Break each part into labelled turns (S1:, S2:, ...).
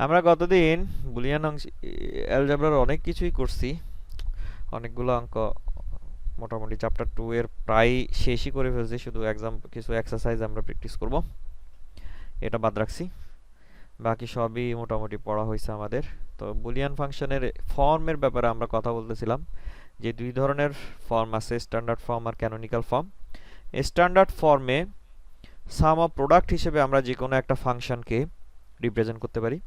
S1: আমরা গতদিন বুলিয়ান অংশ অ্যালজেব্রার অনেক কিছুই করছি। অনেকগুলো অঙ্ক মোটামুটি চ্যাপ্টার 2 এর প্রায় শেষই করে ফেলছি, শুধু এক্সাম কিছু এক্সারসাইজ আমরা প্র্যাকটিস করব, এটা বাদ রাখছি। বাকি সবই মোটামুটি পড়া হয়েছে আমাদের। তো বুলিয়ান ফাংশনের ফর্মের ব্যাপারে আমরা কথা বলতেছিলাম যে দুই ধরনের ফর্ম আছে, স্ট্যান্ডার্ড ফর্ম আর ক্যানোনিক্যাল ফর্ম। স্ট্যান্ডার্ড ফর্মে সাম অফ প্রোডাক্ট হিসেবে আমরা যে কোনো একটা ফাংশনকে রিপ্রেজেন্ট করতে পারি।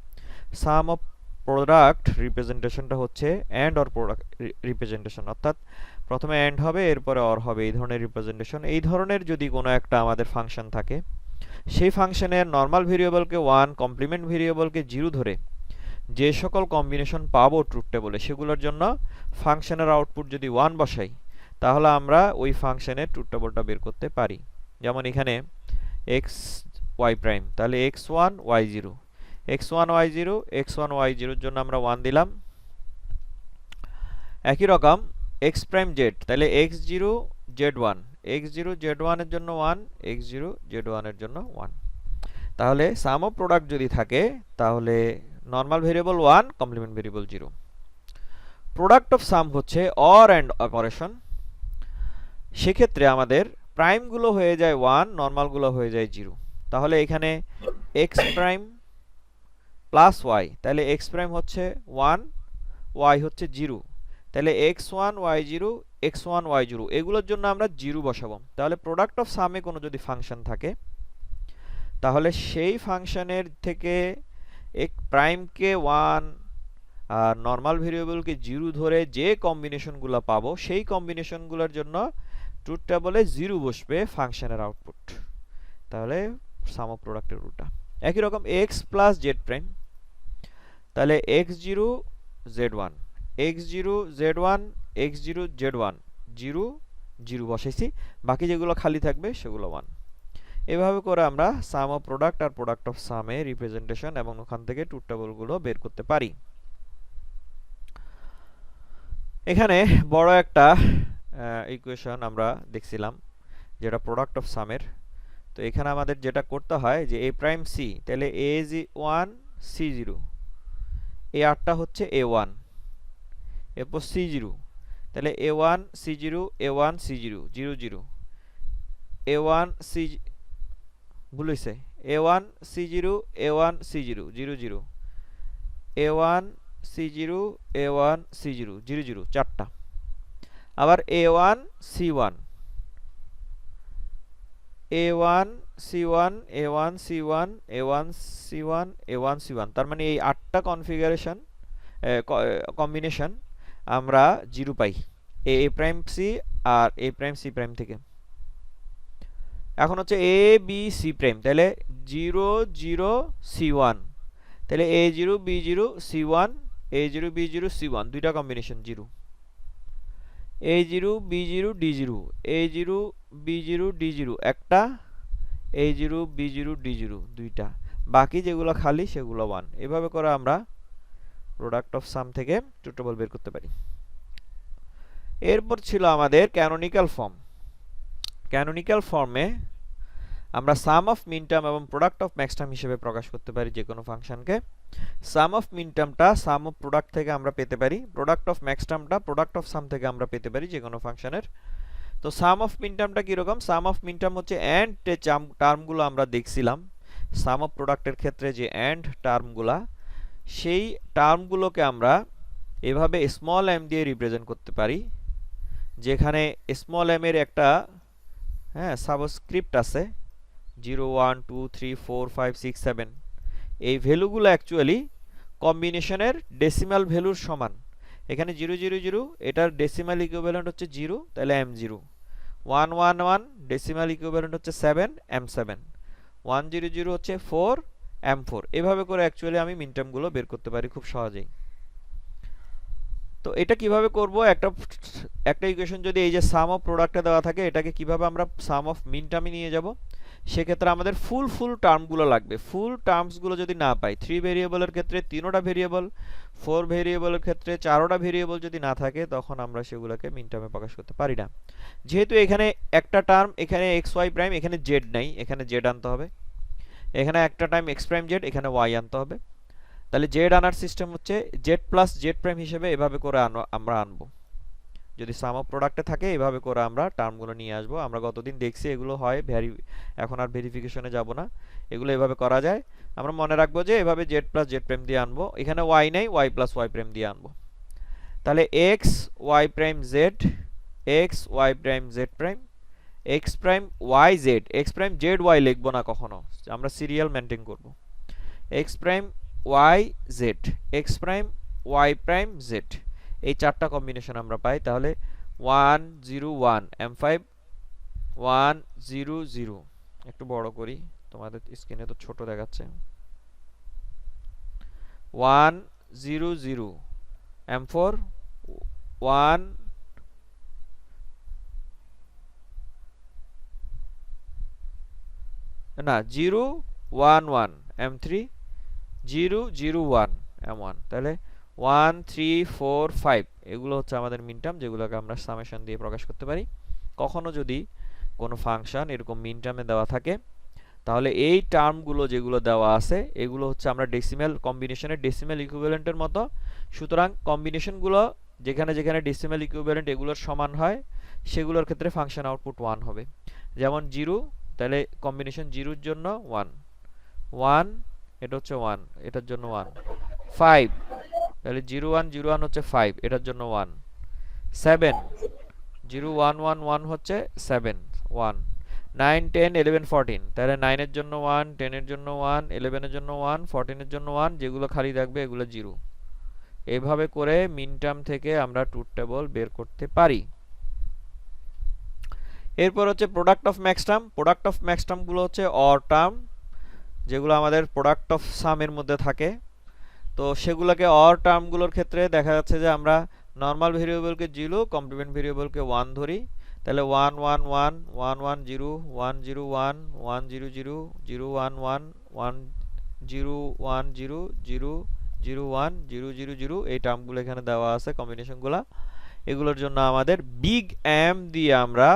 S1: সাম অফ প্রোডাক্ট রিপ্রেজেন্টেশনটা হচ্ছে অ্যান্ড অর প্রোডাক্ট রিপ্রেজেন্টেশন, অর্থাৎ প্রথমে অ্যান্ড হবে এরপরে অর হবে, এই ধরনের রিপ্রেজেন্টেশন। এই ধরনের যদি কোনো একটা আমাদের ফাংশন থাকে, সেই ফাংশনের নর্মাল ভেরিয়েবলকে 1, কমপ্লিমেন্ট ভেরিয়েবলকে 0 ধরে যে সকল কম্বিনেশন পাবো ট্রুথ টেবলে, সেগুলোর জন্য ফাংশনের আউটপুট যদি 1 বসাই, তাহলে আমরা ওই ফাংশনের ট্রুথ টেবলটা বের করতে পারি। যেমন এখানে এক্স ওয়াই প্রাইম, তাহলে x1 y0, x1 y0, x1 y0 এর জন্য আমরা 1 দিলাম। একই রকম x প্রাইম z, তাহলে x0 z1, x0 z1 এর জন্য 1, x0 z1 এর জন্য 1। তাহলে সাম অফ প্রোডাক্ট যদি থাকে তাহলে normal variable 1, complement variable 0। Product of sum হচ্ছে অর অ্যান্ড অপারেশন। সেক্ষেত্রে আমাদের প্রাইমগুলো হয়ে যায় 1, নরমালগুলো হয়ে যায় 0। তাহলে এখানে x প্রাইম প্লাস y, তাহলে x প্রাইম হচ্ছে 1, y হচ্ছে 0, তাহলে x1 y0, x1 y0 এগুলোর জন্য আমরা 0 বসাবো। তাহলে প্রোডাক্ট অফ সামে কোনো যদি ফাংশন থাকে, তাহলে সেই ফাংশনের থেকে এক প্রাইমকে 1 আর নর্মাল ভেরিয়েবলকে 0 ধরে যে কম্বিনেশনগুলো পাবো, সেই কম্বিনেশনগুলোর জন্য ট্রুথ টেবলে 0 বসবে ফাংশনের আউটপুট। তাহলে সাম অফ প্রোডাক্টের রুলটা একই রকম x প্লাস z প্রাইম, তাহলে x0 z1, x0 z1, x0 z1, 0 0 বসাইছি, বাকি যেগুলো খালি থাকবে সেগুলো 1। এভাবে করে আমরা সাম অফ প্রোডাক্ট আর প্রোডাক্ট অফ সামে রিপ্রেজেন্টেশন এবং ওখান থেকে ট্রুথ টেবলগুলো বের করতে পারি। এখানে বড় একটা ইকুয়েশন আমরা দেখছিলাম যেটা প্রোডাক্ট অফ সামের। তো এখানে আমাদের যেটা করতে হয় যে a প্রাইম c, তাহলে a1 c0, এই আরটা হচ্ছে a1, এরপর c0, তাহলে a1 c0, a1 c0, 0 0, a1 c, ভুল হইছে, a1 c0, a1 c0, 0 0, a1 c0, a1 c0, 0 0, চারটা। আবার a1 c1, a1 c1, a1 c1, a1 c1, a1 c1, তার মানে এই 8টা কনফিগারেশন কম্বিনেশন আমরা 0 পাই a প্রাইম c আর a প্রাইম c প্রাইম থেকে। এখন হচ্ছে a b c প্রাইম, তাহলে 0 0 c1, তাহলে a0 b0 c1, a0 b0 c1, দুইটা combination 0, a0 b0 d0, a0 b0 d0 একটা, a0 b0 d0 দুইটা, বাকি যেগুলো খালি সেগুলো 1। এভাবে করে আমরা প্রোডাক্ট অফ সাম থেকে ট্রুথ টেবল বের করতে পারি। এরপর ছিল আমাদের ক্যানোনিক্যাল ফর্ম। ক্যানোনিক্যাল ফর্মে আমরা সাম অফ মিনটার্ম এবং প্রোডাক্ট অফ ম্যাক্সটার্ম হিসেবে প্রকাশ করতে পারি যে কোনো ফাংশনকে। সাম অফ মিনটার্মটা সাম অফ প্রোডাক্ট থেকে আমরা পেতে পারি, প্রোডাক্ট অফ ম্যাক্সটার্মটা প্রোডাক্ট অফ সাম থেকে আমরা পেতে পারি যে কোনো ফাংশনের। তো সাম অফ মিনটার্মটা কীরকম? সাম অফ মিনটার্ম হচ্ছে অ্যান্ড টার্মগুলো আমরা দেখছিলাম সাম অফ প্রোডাক্টের ক্ষেত্রে, যে অ্যান্ড টার্মগুলা, সেই টার্মগুলোকে আমরা এভাবে স্মল এম দিয়ে রিপ্রেজেন্ট করতে পারি, যেখানে স্মল এম এর একটা সাবস্ক্রিপ্ট আছে 0 1 2 3 4 5 6 7। এই ভ্যালুগুলো অ্যাকচুয়ালি কম্বিনেশনের ডেসিমাল ভ্যালুর সমান। এখানে 0 0 0 এটার ডেসিমাল ইকুইভ্যালেন্ট হচ্ছে 0, তাহলে m0, 1 1 1 ডেসিমাল ইকুইভ্যালেন্ট হচ্ছে 7, m7, 1 0 0 হচ্ছে 4, m4। এভাবে করে অ্যাকচুয়ালি আমি মিনটার্মগুলো বের করতে পারি খুব সহজেই। তো এটা কিভাবে করব? একটা ইকুয়েশন যদি এই যে সাম অফ প্রোডাক্টে দেওয়া থাকে, এটাকে কিভাবে আমরা সাম অফ মিনটার্মে নিয়ে যাব? সেক্ষেত্রে আমাদের ফুল টার্মগুলো লাগবে। ফুল টার্মসগুলো যদি না পাই, 3 ভেরিয়েবলের ক্ষেত্রে 3টা ভেরিয়েবল, 4 ভেরিয়েবলের ক্ষেত্রে 4টা ভেরিয়েবল যদি না থাকে, তখন আমরা সেগুলোকে মিনটার্মে প্রকাশ করতে পারি না। যেহেতু এখানে একটা টার্ম, এখানে এক্স ওয়াই প্রাইম, এখানে জেড নাই, এখানে জেড আনতে হবে। এখানে একটা টার্ম এক্স প্রাইম জেড, এখানে ওয়াই আনতে হবে। তাহলে জেড আনার সিস্টেম হচ্ছে জেড প্লাস জেড প্রাইম হিসেবে এভাবে করে আমরা আনবো। যদি সাম অফ প্রোডাক্টে থাকে এভাবে করে আমরা টার্মগুলো নিয়ে আসবো। আমরা গতদিন দেখছি এগুলো হয় এখন আর ভেরিফিকেশনে যাব না, এগুলো এভাবে করা যায়। আমরা মনে রাখবো যে এভাবে জেড প্লাস জেড প্রাইম দিয়ে আনবো, এখানে ওয়াই নেই, ওয়াই প্লাস ওয়াই প্রাইম দিয়ে আনবো। তাহলে x Y prime z, x Y prime Z prime, x prime y z, x prime z y লিখবো না কখনো, আমরা সিরিয়াল মেনটেন করব। X prime y z, x prime Y prime z, এই চারটা কম্বিনেশন আমরা পাই। তাহলে 1 0 1 M5 1 0 0, একটু বড় করি, তোমাদের স্ক্রিনে তো ছোট দেখাচ্ছে। 1 0 0 M4 1 না 0 1 1 M3 0 0 1 M1। তাহলে 1 3 4 5 এগুলো হচ্ছে আমাদের মিন টার্ম, যেগুলোকে আমরা সামেশন দিয়ে প্রকাশ করতে পারি। কখনো যদি কোনো ফাংশন এরকম মিন টার্মে দেওয়া থাকে তাহলে এই টার্মগুলো যেগুলো দেওয়া আছে এগুলো হচ্ছে আমরা ডেসিমেল কম্বিনেশনের ডেসিমেল ইকুইভ্যালেন্টের মতো। সুতরাং কম্বিনেশনগুলো যেখানে যেখানে ডেসিমেল ইকুইভ্যালেন্ট এগুলোর সমান হয় সেগুলোর ক্ষেত্রে ফাংশন আউটপুট 1 হবে। যেমন 0, তাহলে কম্বিনেশন 0 এর জন্য 1 1, এটা হচ্ছে 1, এটার জন্য 1 5, তাহলে 0 1 0 1 হচ্ছে 5, এটার জন্য 1 7 0 1 1 1 হচ্ছে 7 1 9 10 11 14, তাহলে 9 এর জন্য 1, 10 এর জন্য 1, 11 এর জন্য 1, 14 এর জন্য 1, যেগুলো খালি থাকবে এগুলো 0। এইভাবে করে মিন টার্ম থেকে আমরা ট্রুথ টেবল বের করতে পারি। এরপর হচ্ছে product of max term. Product of max term গুলো হচ্ছে অর টার্ম, যেগুলো আমাদের প্রোডাক্ট অফ সামের মধ্যে থাকে। তো সেগুলোকে অর টার্মগুলোর ক্ষেত্রে দেখা যাচ্ছে যে আমরা নর্মাল ভেরিয়েবলকে 0, কমপ্লিমেন্ট ভেরিয়েবলকে 1 ধরি। তাহলে 1 1 1 1 1 0 1 0 1 1 0 0 0 1 1 1 0 1 0 0 0 1 0 0 0, এই টার্মগুলো এখানে দেওয়া আছে কম্বিনেশনগুলো। এগুলোর জন্য আমাদের বিগ এম দিয়ে আমরা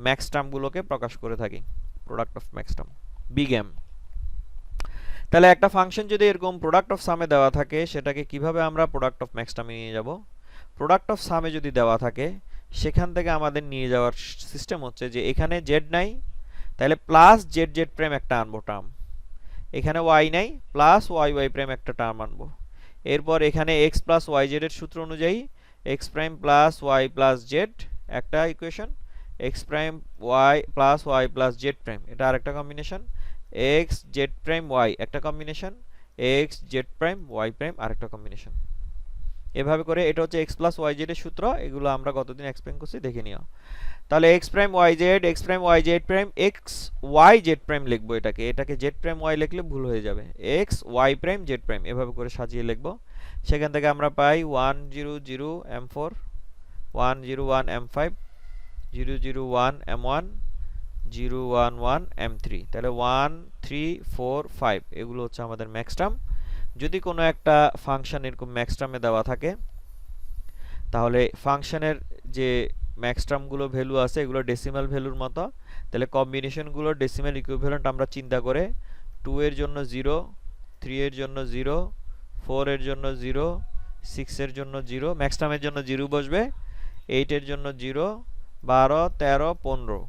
S1: ম্যাক্স টার্মগুলোকে প্রকাশ করে থাকি, product of max term big M. তাহলে একটা ফাংশন যদি এরকম প্রোডাক্ট অফ সামে দেওয়া থাকে সেটাকে কিভাবে আমরা প্রোডাক্ট অফ ম্যাক্স টার্মে নিয়ে যাব? প্রোডাক্ট অফ সামে যদি দেওয়া থাকে সেখান থেকে আমাদের নিয়ে যাওয়ার সিস্টেম হচ্ছে যে এখানে জেড নাই, তাহলে প্লাস জেড জেড প্রাইম একটা আনবো টার্ম। এখানে ওয়াই নাই, প্লাস ওয়াই ওয়াই প্রাইম একটা টার্ম আনবো। এরপর এখানে এক্স প্লাস ওয়াই জেড এর সূত্র অনুযায়ী X prime plus Y plus Z একটা equation, X prime Y plus Y plus Z prime এটা আরেকটা combination, X Z prime Y একটা combination, X Z prime Y prime আরেকটা কম্বিনেশন। এভাবে করে এটা হচ্ছে এক্স প্লাস ওয়াই জেড এর সূত্র, এগুলো আমরা গতদিন এক্সপ্লেন করছি, দেখে নিও। তাহলে x prime y z, x prime y z prime, x y z prime লিখবো, এটাকে জেড প্রাইম ওয়াই লিখলে ভুল হয়ে যাবে, x Y prime Z prime এভাবে করে সাজিয়ে লিখবো। সেখান থেকে আমরা পাই 1 0 0 M4 1 0 1 M5 0 0 1 M1 0 1 1 M3। তাহলে 1 3 4 5 এগুলো হচ্ছে আমাদের ম্যাক্স টার্ম। যদি কোনো একটা ফাংশন এরকম ম্যাক্স টার্মে দেওয়া থাকে তাহলে ফাংশনের যে ম্যাক্স টার্মগুলো ভ্যালু আছে এগুলো ডেসিমাল ভ্যালুর মতো। তাহলে কম্বিনেশনগুলো ডেসিমাল ইকুইভ্যালেন্ট আমরা চিন্তা করে 2 এর জন্য 0, 3 এর জন্য 0, 4 এর জন্য 0, 6 এর জন্য 0, ম্যাক্স টার্মের জন্য 0 বসবে, 8 এর জন্য 0, 12 13 15,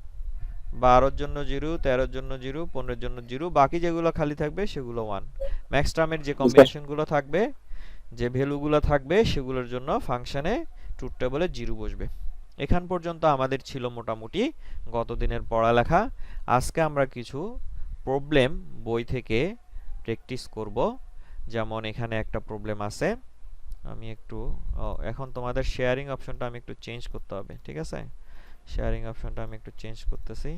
S1: 12 এর জন্য 0, 13 এর জন্য 0, 15 এর জন্য 0, বাকি যেগুলো খালি থাকবে সেগুলো 1। ম্যাক্স টার্মের যে কম্বিনেশনগুলো থাকবে, যে ভ্যালুগুলো থাকবে সেগুলোর জন্য ফাংশনে ট্রুথ টেবলে 0 বসবে। এখান পর্যন্ত আমাদের ছিল মোটামুটি গতদিনের পড়ালেখা। আজকে আমরা কিছু প্রবলেম বই থেকে প্র্যাকটিস করব। যেমন এখানে একটা প্রবলেম আছে, আমি একটু এখন তোমাদের শেয়ারিং অপশনটা আমি একটু চেঞ্জ করতে হবে, ঠিক আছে? শেয়ারিং অপশনটা আমি একটু চেঞ্জ করতেছি,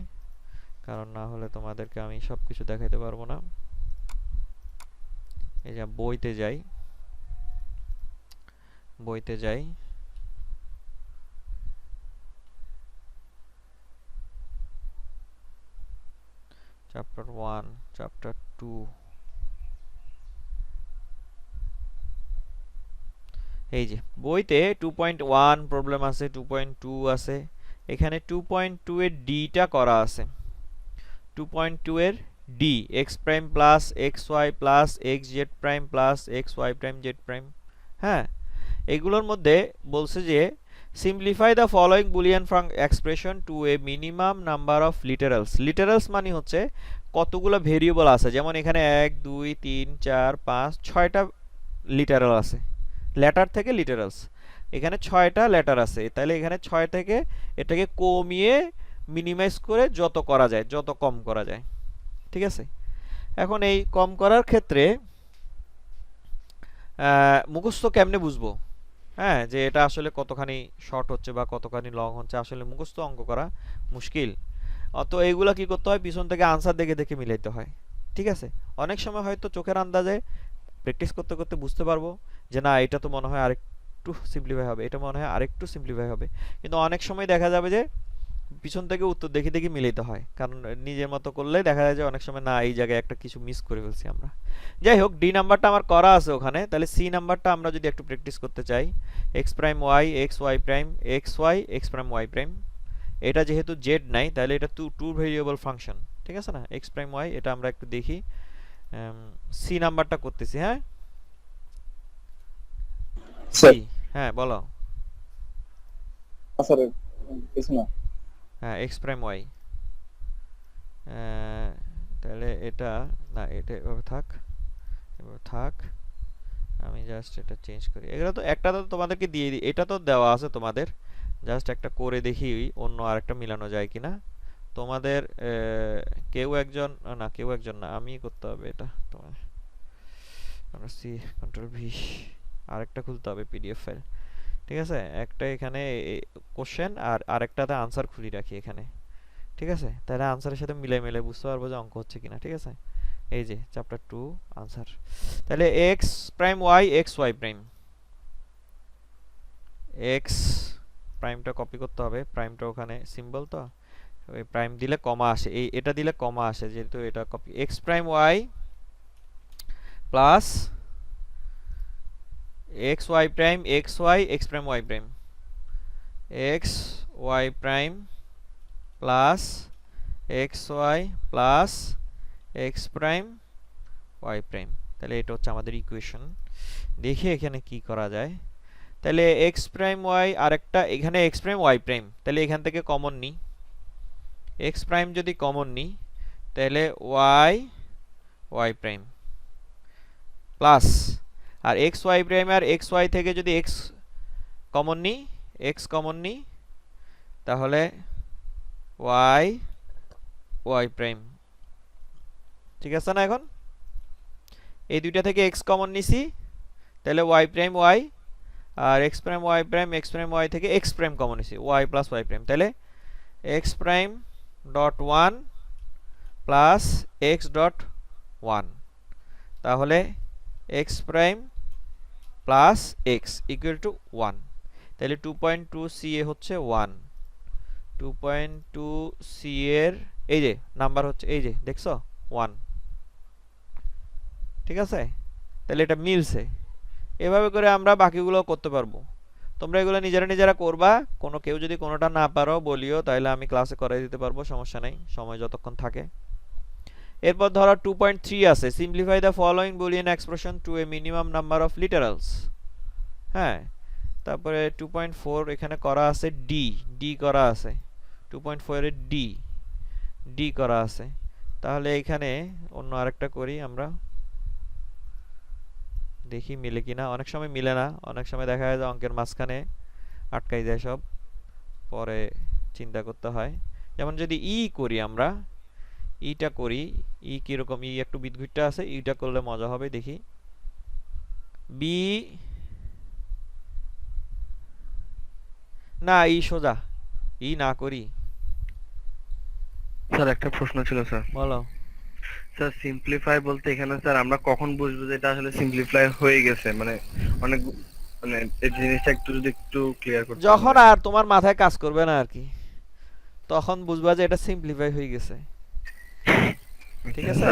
S1: কারণ না হলে তোমাদেরকে আমি সবকিছু দেখাইতে পারবো না। এই যে বইতে যাই, চ্যাপ্টার 1 চ্যাপ্টার 2, এই যে বইতে 2.1 প্রবলেম আছে, 2.2 আছে। এখানে 2.2 এর ডিটা করা আছে, 2.2 এর D X prime plus x Y plus X Z prime plus x Y prime Z prime. হ্যাঁ, এগুলোর মধ্যে বলছে যে simplify the following Boolean expression to a minimum number of literals. Literals মানে হচ্ছে কতগুলো ভেরিয়েবল আছে, যেমন এখানে 1 2 3 4 5 6টা লিটারাল আছে, লেটার থেকে লিটারালস, এখানে 6টা লেটার আছে, তাহলে এখানে 6 থেকে এটাকে কমিয়ে মিনিমাইজ করে যত করা যায়, যত কম করা যায়। ঠিক আছে, এখন এই কম করার ক্ষেত্রে মুখস্থ কেমনে বুঝবো, হ্যাঁ, যে এটা আসলে কতখানি শর্ট হচ্ছে বা কতখানি লং হচ্ছে, আসলে মুখস্থ অঙ্ক করা মুশকিল। অত এইগুলা কি করতে হয়, পিছন থেকে আনসার দেখে দেখে মিলাইতে হয়। ঠিক আছে, অনেক সময় হয়তো চোখের আন্দাজে প্র্যাকটিস করতে করতে বুঝতে পারবো যে না এটা তো মনে হয় আরেকটু সিম্পলিফাই হবে, এটা মনে হয় আরেকটু সিম্পলিফাই হবে, কিন্তু অনেক সময় দেখা যাবে যে পিছন থেকে উত্তর দেখে দেখে মিলাইতে হয়, কারণ নিজের মতো করলে দেখা যায় যে অনেক সময় না এই জায়গায় একটা কিছু মিস করে ফেলছি আমরা। যাই হোক, ডি নাম্বারটা আমার করা আছে ওখানে, তাহলে সি নাম্বারটা আমরা যদি একটু প্র্যাকটিস করতে চাই, x prime Y x Y prime x y x prime Y prime, এটা যেহেতু জেড নাই তাহলে এটা টু ভেরিয়েবল ফাংশন, ঠিক আছে না, এক্স প্রাইম ওয়াই, এটা আমরা একটু দেখি। সি নাম্বারটা করতেছি। হ্যাঁ
S2: স্যার।
S1: সি, হ্যাঁ বলো।
S2: স্যার কিছু না।
S1: হ্যাঁ এক্স প্রাইম ওয়াই, তাহলে এটা না, এটা এভাবে থাক, এভাবে থাক, আমি জাস্ট এটা চেঞ্জ করি। এগুলো তো একটা তো তোমাদেরকে দিয়ে দিই, এটা তো দেওয়া আছে তোমাদের, জাস্ট একটা করে দেখি অন্য আরেকটা মিলানো যায় কিনা। তোমাদের কেউ একজন না, কেউ একজন না, আমি করতে হবে এটা। তোমার সি কন্ট্রোল ভি, আরেকটা খুলতে হবে পিডিএফ ফাইল। ঠিক আছে, একটা এখানে কোশ্চেন আর আরেকটাতে আনসার খুলি রাখি এখানে। ঠিক আছে, তাহলে আনসারের সাথে মিলাই মিলাই বুঝতে পারবো যে অঙ্ক হচ্ছে কিনা। ঠিক আছে, এই যে চ্যাপ্টার 2 আনসার। তাহলে x prime Y x Y prime, X প্রাইমটা কপি করতে হবে, প্রাইমটা ওখানে সিম্বল, তো ওই প্রাইম দিলে কমা আসে, এই এটা দিলে কমা আসে, যেহেতু এটা copy, x prime Y plus x Y prime x y x prime Y prime, x Y prime plus x Y plus x prime Y prime. তাহলে এটা হচ্ছে আমাদের ইকুয়েশন। দেখি এখানে কি করা যায়। তাহলে এক্স প্রাইম ওয়াই আরেকটা, এখানে এক্স প্রাইম ওয়াই প্রাইম, তাহলে এখান থেকে কমন নিই, এক্স প্রাইম যদি কমন নিই তাহলে ওয়াই ওয়াই প্রাইম প্লাস, আর এক্স ওয়াই প্রাইম আর এক্স ওয়াই থেকে যদি এক্স কমন নিই, এক্স কমন নিই, তাহলে ওয়াই ওয়াই প্রাইম। ঠিক আছে না, এখন এই দুইটা থেকে এক্স কমন নিছি, তাহলে ওয়াই প্রাইম ওয়াই, আর X prime Y prime x prime Y থেকে এক্স প্রাইম কমন নিছি, ওয়াই প্লাস ওয়াই প্রাইম, তাহলে x prime dot one plus X dot one, তাহলে x prime plus X equal to one. তাহলে 2.2 CA হচ্ছে 1, 2.2 CA এর এই যে number হচ্ছে, এই যে দেখছো 1। ঠিক আছে, তাহলে এটা মিলছে। এভাবে করে আমরা বাকিগুলো করতে পারবো। তোমরা এগুলো নিজেরা নিজেরা করবা, কোনো কেউ যদি কোনোটা না পারো বলিও, তাহলে আমি ক্লাসে করাই দিতে পারবো, সমস্যা নেই, সময় যতক্ষণ থাকে। এরপর ধরো 2.3 আছে, simplify the following Boolean expression to a minimum number of literals. হ্যাঁ, তারপরে 2.4 এখানে করা আছে, ডি ডি করা আছে, 2.4 এর ডি ডি করা আছে। তাহলে এখানে অন্য আরেকটা করি আমরা, দেখি মিলে কিনা। অনেক সময় মিলে না, অনেক সময় দেখা যায় যে অঙ্কের মাঝখানে আটকাই যায় সব, পরে চিন্তা করতে হয়। যেমন যদি ই করি আমরা, ইটা করি, ই কিরকম, ই একটু বিদঘুটটা আছে, ইটা করলে মজা হবে, দেখি। বি না, ই সোজা, ই না করি।
S3: স্যার একটা প্রশ্ন ছিল স্যার।
S1: বলো।
S3: স্যার সিম্পলিফাই বলতে এখানে স্যার আমরা কখন বুঝবো যে এটা আসলে সিম্পলিফাই হয়ে গেছে, মানে অনেক, মানে এই জিনিসটা একটু যদি একটু ক্লিয়ার করতে।
S1: যখন আর তোমার মাথায় কাজ করবে না আর কি, তখন বুঝবা যে এটা সিম্পলিফাই হয়ে গেছে। ঠিক আছে,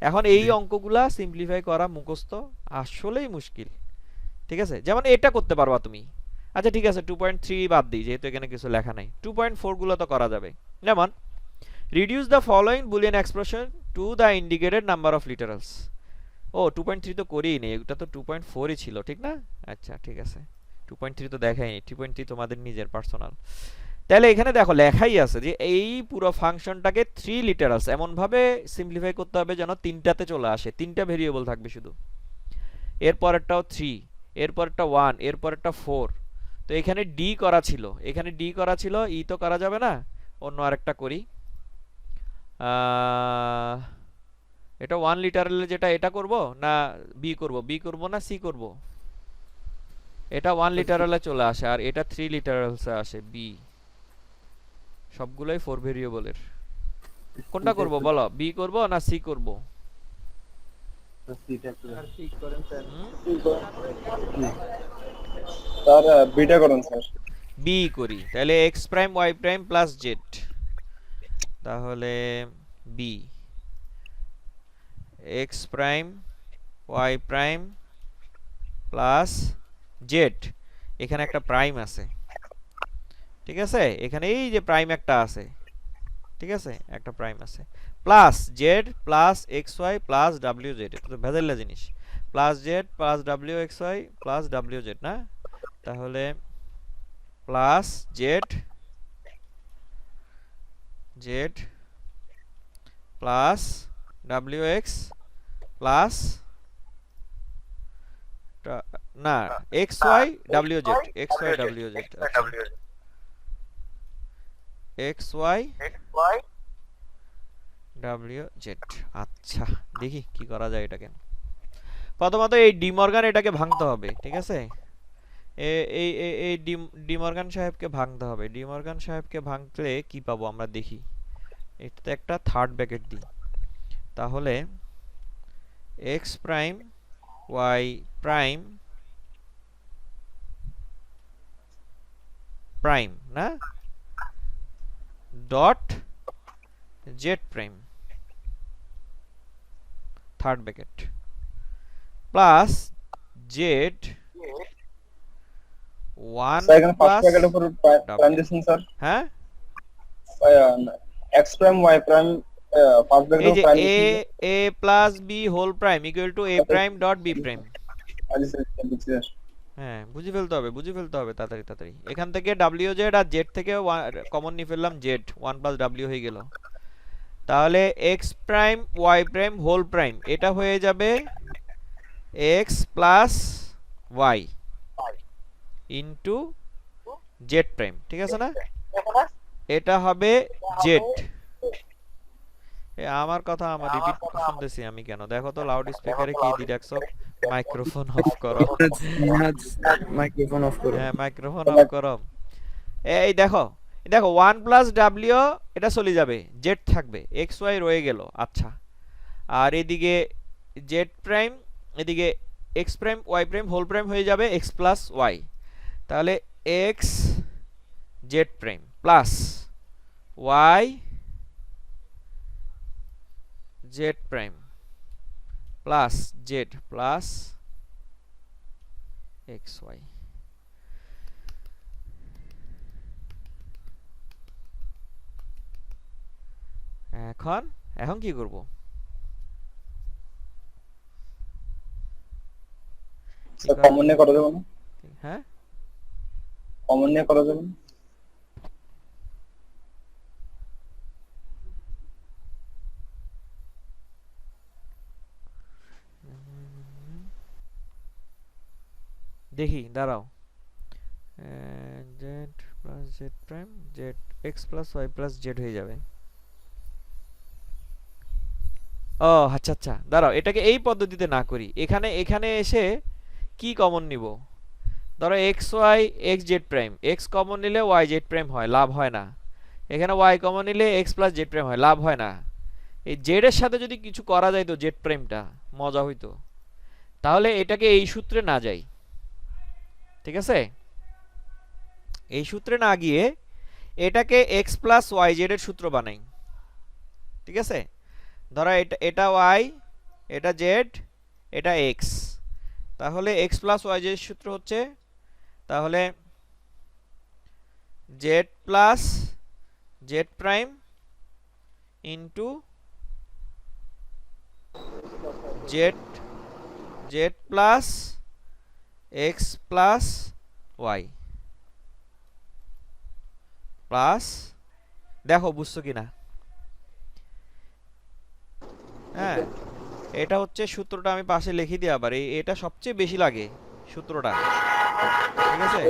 S1: এখন এই অঙ্কগুলা সিম্পলিফাই করা মুখস্থ আসলেই মুশকিল। ঠিক আছে, যেমন এটা করতে পারবা তুমি। আচ্ছা ঠিক আছে, 2.3 বাদ দিই যেহেতু এখানে কিছু লেখা নাই, 2.4 গুলো তো করা যাবে। যেমন reduce the following Boolean expression to the indicated number of literals. ও 2.3 তো করিই নেই, এটা তো 2.4ই ছিল, ঠিক না? আচ্ছা ঠিক আছে, 2.3 তো দেখাইনি, 2.3 তোমাদের নিজের পার্সোনাল। তাহলে এখানে দেখো লেখাই আছে যে এই পুরো ফাংশনটাকে 3 লিটারালস এমন ভাবে সিম্পলিফাই করতে হবে যেন তিনটাতে চলে আসে, তিনটা ভেরিয়েবল থাকবে শুধু। এরপরেরটাও 3, এরপরেরটা 1, এরপরেরটা 4। তো এখানে ডি করা ছিল, এখানে ডি করা ছিল, ই তো করা যাবে না, অন্য আরেকটা করি। এটা 1 লিটারালে যেটা, এটা করব না বি করব, বি করব না সি করব? এটা 1 লিটারালে চলে আসে আর এটা 3 লিটারালসে আসে, বি। সবগুলোই 4 ভেরিয়েবলের। কোনটা করব বলো, বি করব না সি করব?
S2: স্যার ঠিক করেন স্যার।
S4: স্যার বিটা করুন স্যার।
S1: বি করি, তাহলে x prime Y prime plus Z, তাহলে B X prime Y prime plus Z, এখানে একটা প্রাইম আছে, ঠিক আছে? এখানে এই যে প্রাইম একটা আছে, ঠিক আছে, একটা প্রাইম আছে, plus Z plus x Y plus W Z. এটা তো ভেজাল্লা জিনিস, plus Z plus W X Y plus W Z না? তাহলে plus Z Z plus W X plus না X Y W Z, x Y W Z, x Y W Z. আচ্ছা দেখি কি করা যায় এটাকে। প্রথমত এই ডি মর্গান এটাকে ভাঙতে হবে, ঠিক আছে? এই ডি মর্গান সাহেবকে ভাঙতে হবে। ডি মর্গান সাহেবকে ভাঙলে কি পাবো আমরা দেখি। এটাতে একটা থার্ড ব্র্যাকেট দিই, তাহলে x prime Y prime prime না dot Z prime, third bracket, plus Z 1
S4: sir এখানে ফার্স্ট
S1: প্লাস
S4: ব্র্যাকেটের উপর প্রাইম দিছেন স্যার।
S1: হ্যাঁ
S4: X prime Y prime first
S1: এই
S4: ব্র্যাকেটের
S1: যে
S4: উপর প্রাইম
S1: a
S4: দিছেন।
S1: a plus b whole prime equal to a prime dot b prime.
S4: আচ্ছা স্যার বুঝছি স্যার।
S1: হ্যাঁ বুঝে ফেলতে হবে, বুঝে ফেলতে হবে তাড়াতাড়ি তাড়াতাড়ি। এখান থেকে w z আর z থেকে কমন নিয়ে ফেললাম, z 1 প্লাস w হয়ে গেল। তাহলে x prime y prime whole prime এটা হয়ে যাবে x plus y into z prime, ঠিক আছে না? এটা হবে z। আমার কথা আমার রিপিট শুনতেছি আমি কেন? দেখো তো লাউড স্পিকারে কি দি রাখছো? মাইক্রোফোন অফ করো।
S2: মাইক্রোফোন অফ করুন।
S1: হ্যাঁ মাইক্রোফোন অফ করো। এই দেখো, দেখো 1 প্লাস ডাব্লিউ এটা চলে যাবে, জেড থাকবে, এক্স ওয়াই রয়ে গেল। আচ্ছা, আর এদিকে জেড প্রাইম, এদিকে x prime Y prime whole prime হয়ে যাবে এক্স প্লাস ওয়াই। তাহলে x Z prime plus Y z prime plus Z plus x y. এখন এখন কি করব?
S4: স্যার কমন নিয়ে করা যাবে না?
S1: হ্যাঁ
S4: কমন নিয়ে করা যাবে না?
S1: দেখি দাঁড়াও, z plus Z prime z x plus Y plus z হয়ে যাবে। ও আচ্ছা আচ্ছা, দাঁড়াও এটাকে এই পদ্ধতিতে না করি, এখানে এখানে এসে কি কমন নিব? ধরো x y x Z prime, x common নিলে ওয়াই জেড প্রাইম হয়, লাভ হয় না। এখানে ওয়াই কমন নিলে এক্স প্লাস জেড প্রাইম হয়, লাভ হয় না। এই জেড এর সাথে যদি কিছু করা যায় তো জেড প্রাইমটা মজা হইতো। তাহলে এটাকে এই সূত্রে না যাই, ঠিক আছে? এই সূত্রে না গিয়ে এটাকে এক্স প্লাস ওয়াই জেড এর সূত্র বানাই, ঠিক আছে? ধরো এটা ওয়াই, এটা জেড, এটা এক্স। তাহলে এক্স প্লাস ওয়াই জেড সূত্র হচ্ছে, তাহলে z plus Z prime into z Z plus x plus Y plus, দেখো বুঝছো কিনা? হ্যাঁ, এটা হচ্ছে সূত্রটা, আমি পাশে লিখে দিই আবার, এটা সবচেয়ে বেশি লাগে সূত্রটা, ঠিক আছে?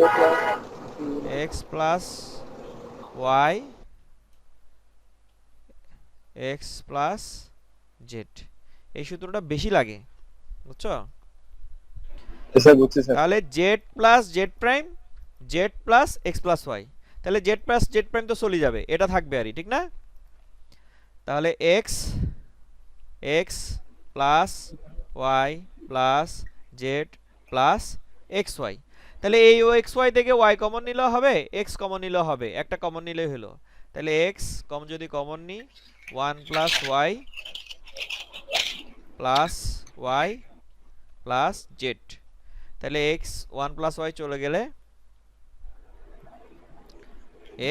S1: X plus y x plus z, এই সূত্রটা বেশি লাগে, বুঝছো?
S4: স্যার বুঝছি স্যার।
S1: তাহলে z plus Z prime z plus x plus y, তাহলে জেড প্লাস জেড প্রাইম তো চলে যাবে, এটা থাকবে আরই, ঠিক না? তাহলে x x plus Y plus Z plus x y, তাহলে এই ও এক্স ওয়াই থেকে ওয়াই কমন নিলেও হবে, এক্স কমন নিলেও হবে, একটা কমন নিলেই হলো। তাহলে এক্স কম যদি কমন নিই, one plus Y plus Y plus Z, তাহলে এক্স ওয়ান প্লাস ওয়াই চলে গেলে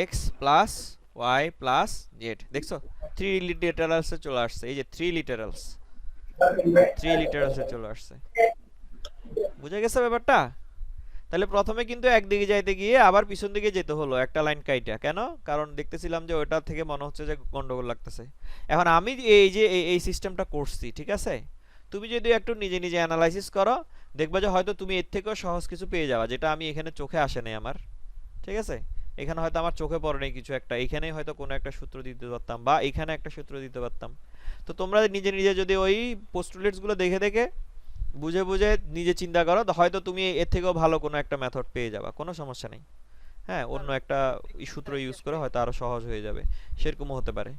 S1: x plus Y plus z, দেখছো 3 লিটারালসে চলে আসছে, এই যে 3 লিটারালস চলে আসছে, বুঝে গেছে ব্যাপারটা? তাহলে প্রথমে কিন্তু একদিকে যাইতে গিয়ে আবার পিছন দিকে যেতে হলো একটা লাইন কাইটা, কেন? কারণ দেখতেছিলাম যে ওটা থেকে মনে হচ্ছে যে গন্ডগোল লাগতেছে। এখন আমি এই যে এই সিস্টেমটা করছি, ঠিক আছে? তুমি যদি একটু নিজে নিজে অ্যানালাইসিস করো, দেখবা যে হয়তো তুমি এর থেকেও সহজ কিছু পেয়ে যাবা, যেটা আমি এখানে চোখে আসে নাই আমার, ঠিক আছে? এখানে হয়তো আমার চোখে পড়ে নাই কিছু একটা, এখানেই হয়তো কোনো একটা সূত্র দিতে পারতাম, বা এখানে একটা সূত্র দিতে পারতাম। তো তোমরা নিজে নিজে যদি ওই পোস্টুলেটস গুলো দেখে দেখে বুঝে বুঝে নিজে চিন্তা করো, হয়তো তুমি এর থেকেও ভালো কোনো একটা মেথড পেয়ে যাবা, কোনো সমস্যা নেই। হ্যাঁ, অন্য একটা সূত্র ইউজ করে হয়তো আরো সহজ হয়ে যাবে, সেরকমও হতে পারে।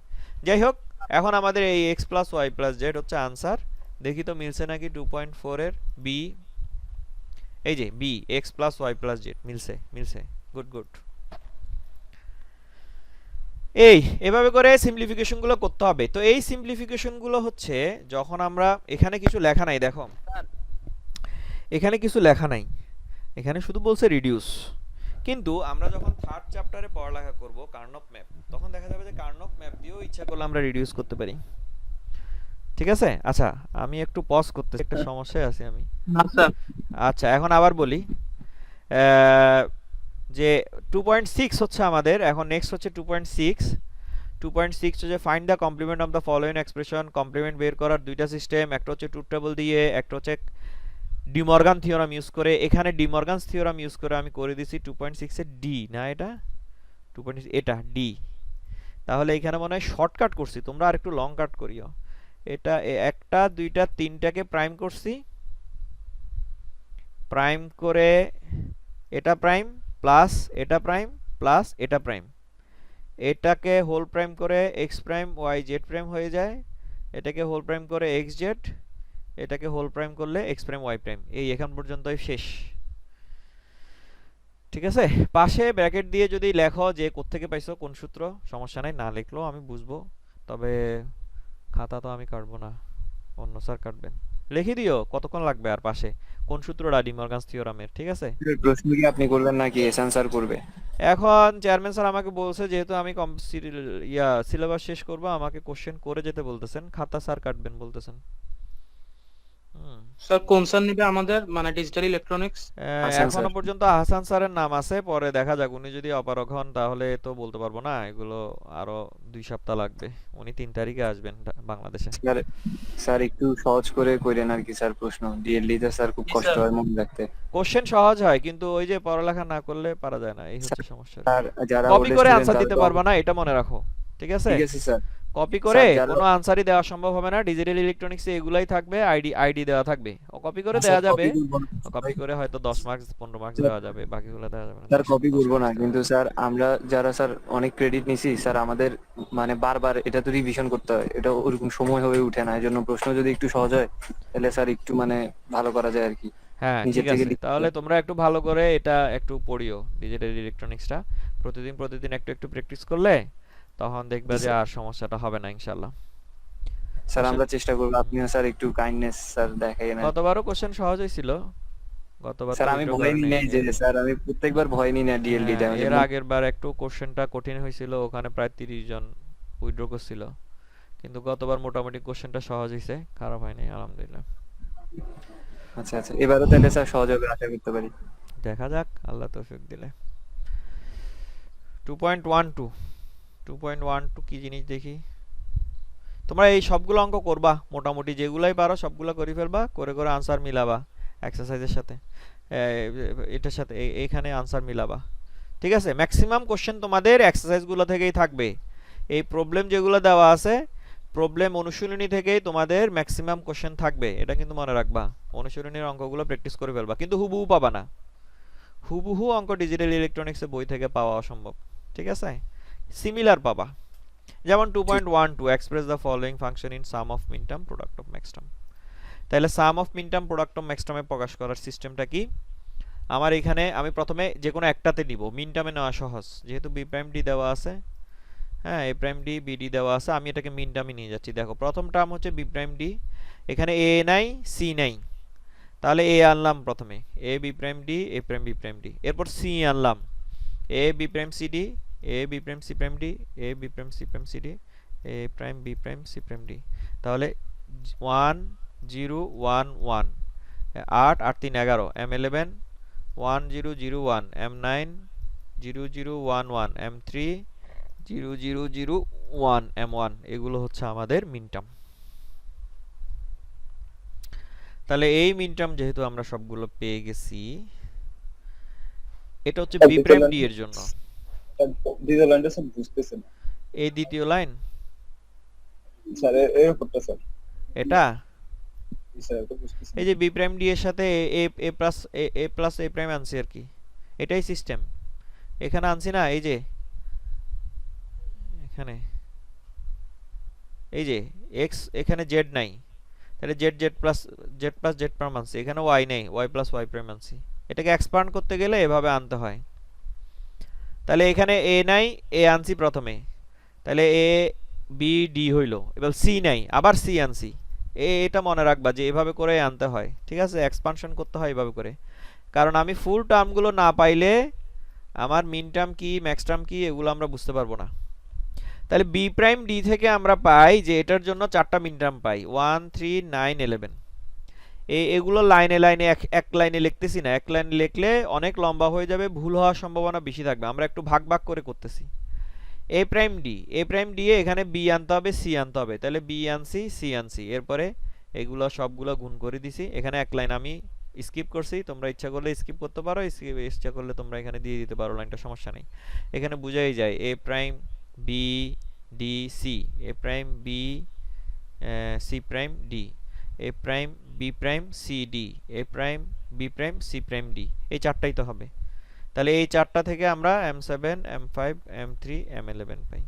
S1: যাই হোক, এখন আমাদের এই x plus Y plus z হচ্ছে আনসার। দেখি তো মিলছে নাকি 2.4 এর বি, এই যে b x plus Y plus z মিলছে, মিলছে, গুড গুড। এভাবে করে সিম্পলিফিকেশন গুলো করতে হবে। তো এই সিম্পলিফিকেশন গুলো হচ্ছে যখন আমরা, এখানে কিছু লেখা নাই, দেখো এখানে কিছু লেখা নাই, এখানে শুধু বলছে রিডিউস। কিন্তু আমরা যখন থার্ড চ্যাপ্টারে পড়ালেখা করব কার্নপ ম্যাপ, তখন দেখা যাবে যে কার্নপ ম্যাপ দিয়েও ইচ্ছা করলে আমরা রিডিউস করতে পারি, ঠিক আছে? আচ্ছা, আমি একটু পজ করতেছি, একটা সমস্যায় আছি আমি। আচ্ছা, এখন আবার বলি যে 2.6 হচ্ছে আমাদের, এখন নেক্সট হচ্ছে 2.6 হচ্ছে find the complement of the following expression. Complement বের করার দুইটা সিস্টেম, একটা হচ্ছে ট্রুথ টেবল দিয়ে, একটা হচ্ছে ডি মর্গান থিওরাম ইউজ করে। এখানে ডি মর্গানস থিওরাম ইউজ করে আমি করে দিছি 2.6 এর ডি, না এটা 2.6 এটা ডি। তাহলে এখানে মনে হয় শর্টকাট করছি, তোমরা আর একটু লং কাট করিও। এটা একটা দুইটা তিনটাকে প্রাইম করছি, প্রাইম করে এটা প্রাইম প্লাস এটা প্রাইম প্লাস এটা প্রাইম, এটাকে হোল প্রাইম করে x prime y z prime হয়ে যায়, এটাকে হোল প্রাইম করে এক্স জেড, এটাকে হোল প্রাইম করলে এক্স প্রাইম ওয়াই প্রাইম। এই এখান পর্যন্তই শেষ, ঠিক আছে? পাশে ব্র্যাকেট দিয়ে যদি লেখো যে কোত্থেকে পাইছো কোন সূত্র, সমস্যা নাই, না লিখলেও আমি বুঝবো, তবে খাতা তো আমি কাটবো না, অন্য স্যার কাটবেন। লিখে দিও কতক্ষণ লাগবে, আর পাশে কোন সূত্রটা ডি মর্গানস থিওরামের, ঠিক আছে?
S2: প্রশ্ন কি আপনি করবেন নাকি এহসান স্যার করবে?
S1: এখন চেয়ারম্যান স্যার আমাকে বলছে যেহেতু আমি সিলেবাস শেষ করব, আমাকে কোশ্চেন করে যেতে বলতেছেন, খাতা স্যার কাটবেন বলতেছেন।
S5: স্যার কোন স্যার নেবে আমাদের, মানে ডিজিটাল ইলেকট্রনিক্স?
S2: হাসান
S1: এখনো
S2: স্যার।
S1: পর্যন্ত আহসান স্যারের নাম আছে, পরে দেখা যাক, উনি যদি অপারগ হন তাহলে তো বলতে পারবো না, এগুলো আরো 2 সপ্তাহ লাগবে। উনি 3 তারিখে আসবেন বাংলাদেশে।
S2: স্যার স্যার একটু সহজ করে কইরেন আর কি স্যার, প্রশ্ন ডিএলডি তে স্যার খুব কষ্ট হয় মনে রাখতে।
S1: কোশ্চেন সহজ হয়, কিন্তু ওই যে পড়ালেখা না করলে পারা যায় না, এই হচ্ছে সমস্যা।
S2: স্যার যারা
S1: কপি
S2: ওল্ড
S1: করে
S2: স্টুডেন্ট
S1: আনসার
S2: তারা
S1: দিতে
S2: তো
S1: পারবা না, এটা মনে রাখো, ঠিক আছে?
S2: ঠিক আছে স্যার।
S1: কপি করে
S2: স্যার, যারা-
S1: কোনো আনসারই দেওয়া সম্ভব হবে না, ডিজিটাল ইলেকট্রনিক্সে এগুলাই থাকবে, আইডি দেওয়া থাকবে, ও কপি করে দেওয়া
S2: স্যার,
S1: যাবে,
S2: কপি করবো না।
S1: কপি করে হয়তো 10 মার্কস 15 মার্কস দেওয়া যাবে, বাকিগুলো দেওয়া যাবে না।
S2: স্যার কপি
S1: 10
S2: করবো না,
S1: marks দেওয়া
S2: কিন্তু
S1: যাবে।
S2: স্যার আমরা যারা স্যার অনেক ক্রেডিট নিছি স্যার, আমাদের মানে বারবার এটা তো রিভিশন করতে হয়, এটা ওরকম সময় হয়ে ওঠে না, এজন্য প্রশ্ন যদি একটু সহজ হয় তাহলে স্যার একটু মানে ভালো করা যায় আর কি।
S1: হ্যাঁ,
S2: নিজের
S1: ঠিক
S2: থেকে
S1: আছে,
S2: লিখতে
S1: তাহলে
S2: হয়।
S1: তোমরা একটু ভালো করে এটা একটু পড়িও, ডিজিটাল ইলেকট্রনিক্সটা প্রতিদিন একটু একটু প্র্যাকটিস করলে তখন দেখবে
S2: জি
S1: যে
S2: স্যার।
S1: আর সমস্যাটা হবে না ইনশাআল্লাহ।
S2: স্যার
S1: আচ্ছা,
S2: আমরা চেষ্টা করবো, আপনিও স্যার একটু কাইন্ডনেস স্যার দেখাই না।
S1: গতবারও কোশ্চেন সহজ হয়েছিল, গতবার তো
S2: স্যার আমি
S1: উইথড্র
S2: ভয়
S1: করে
S2: নিই নাই, যে স্যার আমি প্রত্যেকবার ভয় নিই না ডিএলডি তে।
S1: এর আগের বার একটু কোশ্চেনটা কঠিন হয়েছিল, ওখানে প্রায় 30 জন উইথড্র করছিল, কিন্তু গতবার মোটামুটি কোশ্চেনটা সহজ হয়েছে, খারাপ হয়নি আলহামদুলিল্লাহ।
S2: আচ্ছা আচ্ছা, এবারও তাহলে স্যার সহজ হবে আশা করতে পারি।
S1: দেখা যাক আল্লাহ তৌফিক দিলে। 2.12 2.12 কি জিনিস দেখি। তোমরা এই সবগুলো অঙ্ক করবা মোটামুটি, যেগুলাই পারো সবগুলো করে ফেলবা, করে করে আনসার মিলাবা এক্সারসাইজের সাথে, এটার সাথে এইখানে আনসার মিলাবা। ঠিক আছে, ম্যাক্সিমাম কোশ্চেন তোমাদের এক্সারসাইজগুলো থেকেই থাকবে। এই প্রবলেম যেগুলো দেওয়া আছে, প্রবলেম অনুশীলনী থেকেই তোমাদের ম্যাক্সিমাম কোশ্চেন থাকবে, এটা কিন্তু মনে রাখবা। অনুশীলনীর অঙ্কগুলো প্র্যাকটিস করে ফেলবা, কিন্তু হুবহু পাবা না। হুবহু অঙ্ক ডিজিটাল ইলেকট্রনিক্সের বই থেকে পাওয়া অসম্ভব। ঠিক আছে, সিমিলার পাবা। যেমন 2.12 express the following function in sum of minterm product of maxterm. তাহলে sum of minterm product of ম্যাক্সটার্মে প্রকাশ করার সিস্টেমটা কি? আমার এখানে আমি প্রথমে যে কোনো একটাতে নিব, মিনটার্মে নেওয়া সহজ, যেহেতু বি প্রাইম ডি দেওয়া আছে, হ্যাঁ এ প্রাইম ডি বিডি দেওয়া আছে, আমি এটাকে মিনটার্মে নিয়ে যাচ্ছি। দেখো প্রথম টার্ম হচ্ছে বি প্রাইম ডি, এখানে এ নাই সি নাই, তাহলে এ আনলাম প্রথমে, A B prime D A prime B prime D, এরপর সি আনলাম, A B prime C D A B prime C prime D A B prime C prime C D A prime B prime C prime D. তাহলে 1 0 1 1 8 8 3 11 M11 1 0 0 1 M9 0 0 1 1 M3 0 0 0 1 M1। এগুলো হচ্ছে আমাদের মিনটার্ম। তাহলে এই মিনটার্ম যেহেতু আমরা সবগুলো পেয়ে গেছি, এটা হচ্ছে বি প্রাইম ডি এর জন্য।
S4: দ্বিতীয় লাইনটা স্যার বুঝতেছে না
S1: এই দ্বিতীয় লাইন
S4: স্যার, এর উপরটা স্যার,
S1: এটা
S4: স্যার এটা বুঝতেছে
S1: এই যে বি প্রাইম ডি এর সাথে এ এ প্লাস এ প্লাস এ প্রাইম আনছি আর কি, এটাই সিস্টেম। এখানে আনছি না, এই যে এখানে এই যে এক্স, এখানে জেড নাই, তাহলে Z Z plus Z prime আনছি, এখানে ওয়াই নেই, ওয়াই প্লাস ওয়াই প্রাইম আনছি। এটাকে এক্সপান্ড করতে গেলে এভাবে আনতে হয়। তাহলে এখানে এ নাই, এ আনছি প্রথমে, তাহলে এ বি ডি হইল, এবার সি নাই, আবার সি আনছি। এটা মনে রাখবা যে এভাবে করে আনতে হয়। ঠিক আছে, এক্সপানশন করতে হয় এভাবে করে, কারণ আমি ফুল টার্মগুলো না পাইলে আমার মিন টার্ম কি ম্যাক্স টার্ম কি এগুলো আমরা বুঝতে পারবো না। তাহলে বি প্রাইম ডি থেকে আমরা পাই যে এটার জন্য 4টা মিন টার্ম পাই, 1 3 9 11। এগুলো লাইনে লাইনে এক লাইনে লিখতেছি না, এক লাইনে লিখলে অনেক লম্বা হয়ে যাবে, ভুল হওয়ার সম্ভাবনা বেশি থাকবে। আমরা একটু ভাগ ভাগ করে করতেছি। এ প্রাইম ডি এখানে বি আনতে হবে সি আনতে হবে, তাহলে বি আনছি সি আনছি, এরপরে এগুলো সবগুলো গুণ করে দিছি। এখানে এক লাইন আমি স্কিপ করছি, তোমরা ইচ্ছা করলে স্কিপ করতে পারো, ইচ্ছা করলে তোমরা এখানে দিয়ে দিতে পারো, লাইনটা সমস্যা নেই। এখানে বুঝাই যায় A prime B D C, A prime B C prime D, A prime B prime C D, A prime B prime C prime D, এই চারটাই তো হবে। তাহলে এই চারটা থেকে আমরা M7 M5 M3 M11 পাই।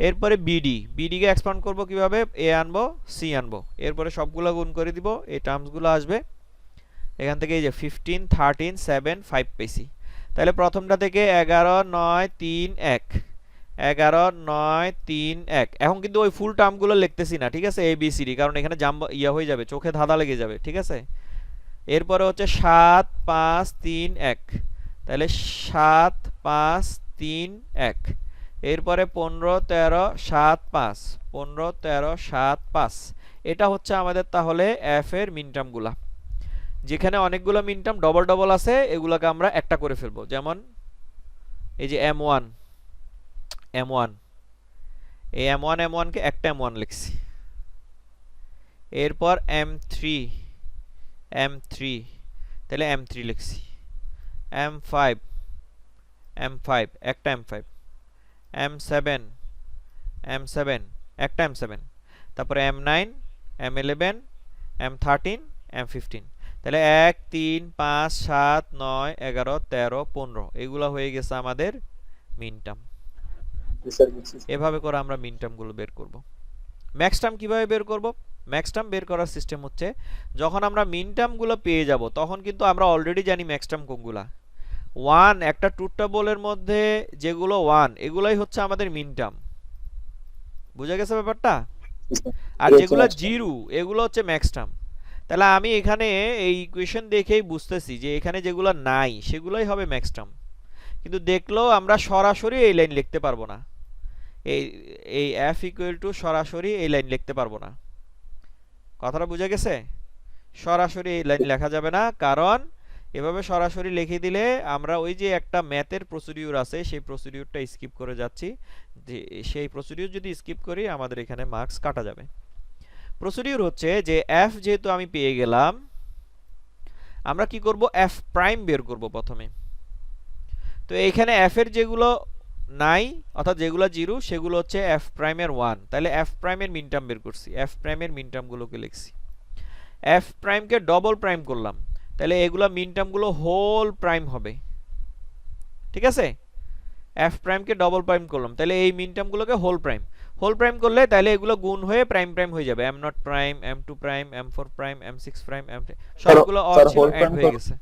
S1: এরপরে বিডি কে এক্সপান্ড করব কিভাবে, এ আনবো সি আনবো, এরপরে সবগুলো গুণ করে দিব, এই টার্মসগুলো আসবে এখান থেকে। এই যে 15 13 7 5 পেয়েছি। তাহলে প্রথমটা থেকে 11 9 3 1 11 9 3 1। এখন কিন্তু ওই ফুল টার্মগুলো লিখতেছি না, ঠিক আছে, এ বি সি ডি, কারণ এখানে জাম্ব ইয়া হয়ে যাবে, চোখে ধাঁধা লেগে যাবে। ঠিক আছে, এরপরে হচ্ছে 7 5 3 1, তাহলে 7 5 3 1। এরপরে 15 13 7 5, 15 13 7 5। এটা হচ্ছে আমাদের তাহলে এফ এর মিনটার্মগুলা। যেখানে অনেকগুলো মিনটার্ম ডবল ডবল আছে, এগুলোকে আমরা একটা করে ফেলবো। যেমন এই যে M1 এই M1 কে একটা M1 লিখছি। এরপর M3 তাহলে M3 লিখছি। M5 একটা M5, M7 একটা M7, তারপরে M9 M11 M13 M15। তাহলে 1 3 5 7 9 11 13 15 এগুলো হয়ে গেছে আমাদের মিন টার্ম। এভাবে করে আমরা মিন টার্মগুলো বের করব। ম্যাক্স টার্ম কিভাবে বের করব? ম্যাক্স টার্ম বের করার সিস্টেম হচ্ছে, যখন আমরা মিন টার্মগুলো পেয়ে যাব তখন কিন্তু আমরা অলরেডি জানি ম্যাক্স টার্ম কোনগুলা। 1 একটা ট্রুথ টেবলের মধ্যে যেগুলো 1 এগুলাই হচ্ছে আমাদের মিন টার্ম। বুঝা গেছে ব্যাপারটা? আর যেগুলো 0 এগুলো হচ্ছে ম্যাক্স টার্ম। তাহলে আমি এখানে এই ইকুয়েশন দেখেই বুঝতেছি যে এখানে যেগুলো নাই সেগুলোই হবে ম্যাক্স টার্ম, কিন্তু দেখলেও আমরা সরাসরি এই লাইন লিখতে পারবো না। এই এই f ইকুয়াল টু সরাসরি এই লাইন লিখতে পারবো না। কথাটা বুঝা গেছে? সরাসরি এই লাইন লেখা যাবে না, কারণ এভাবে সরাসরি লিখে দিলে আমরা ওই যে একটা ম্যাথের প্রসিডিউর আছে সেই প্রসিডিউরটা স্কিপ করে যাচ্ছি। যে সেই প্রসিডিউর যদি স্কিপ করি আমাদের এখানে মার্কস কাটা যাবে। প্রসিডিউর হচ্ছে যে f যেহেতু আমি পেয়ে গেলাম, আমরা কি করব, f প্রাইম বের করব প্রথমে। তো এইখানে f এর যেগুলো নাই অর্থাৎ যেগুলো 0 সেগুলো হচ্ছে f প্রাইমের 1, তাহলে f প্রাইমের মিন টার্ম বের করছি, f প্রাইমের মিন টার্মগুলোকে লিখছি। f প্রাইমকে ডবল প্রাইম করলাম, তাহলে এগুলা মিন টার্মগুলো হোল প্রাইম হবে। ঠিক আছে, f প্রাইমকে ডবল প্রাইম করলাম, তাহলে এই মিন টার্মগুলোকে হোল প্রাইম করলে তাহলে এগুলো গুণ হয়ে প্রাইম প্রাইম হয়ে যাবে, m0 prime, m2 prime, m4 prime, m6 prime, m3 সবগুলো অল ছিল অ্যাড হয়ে গেছে।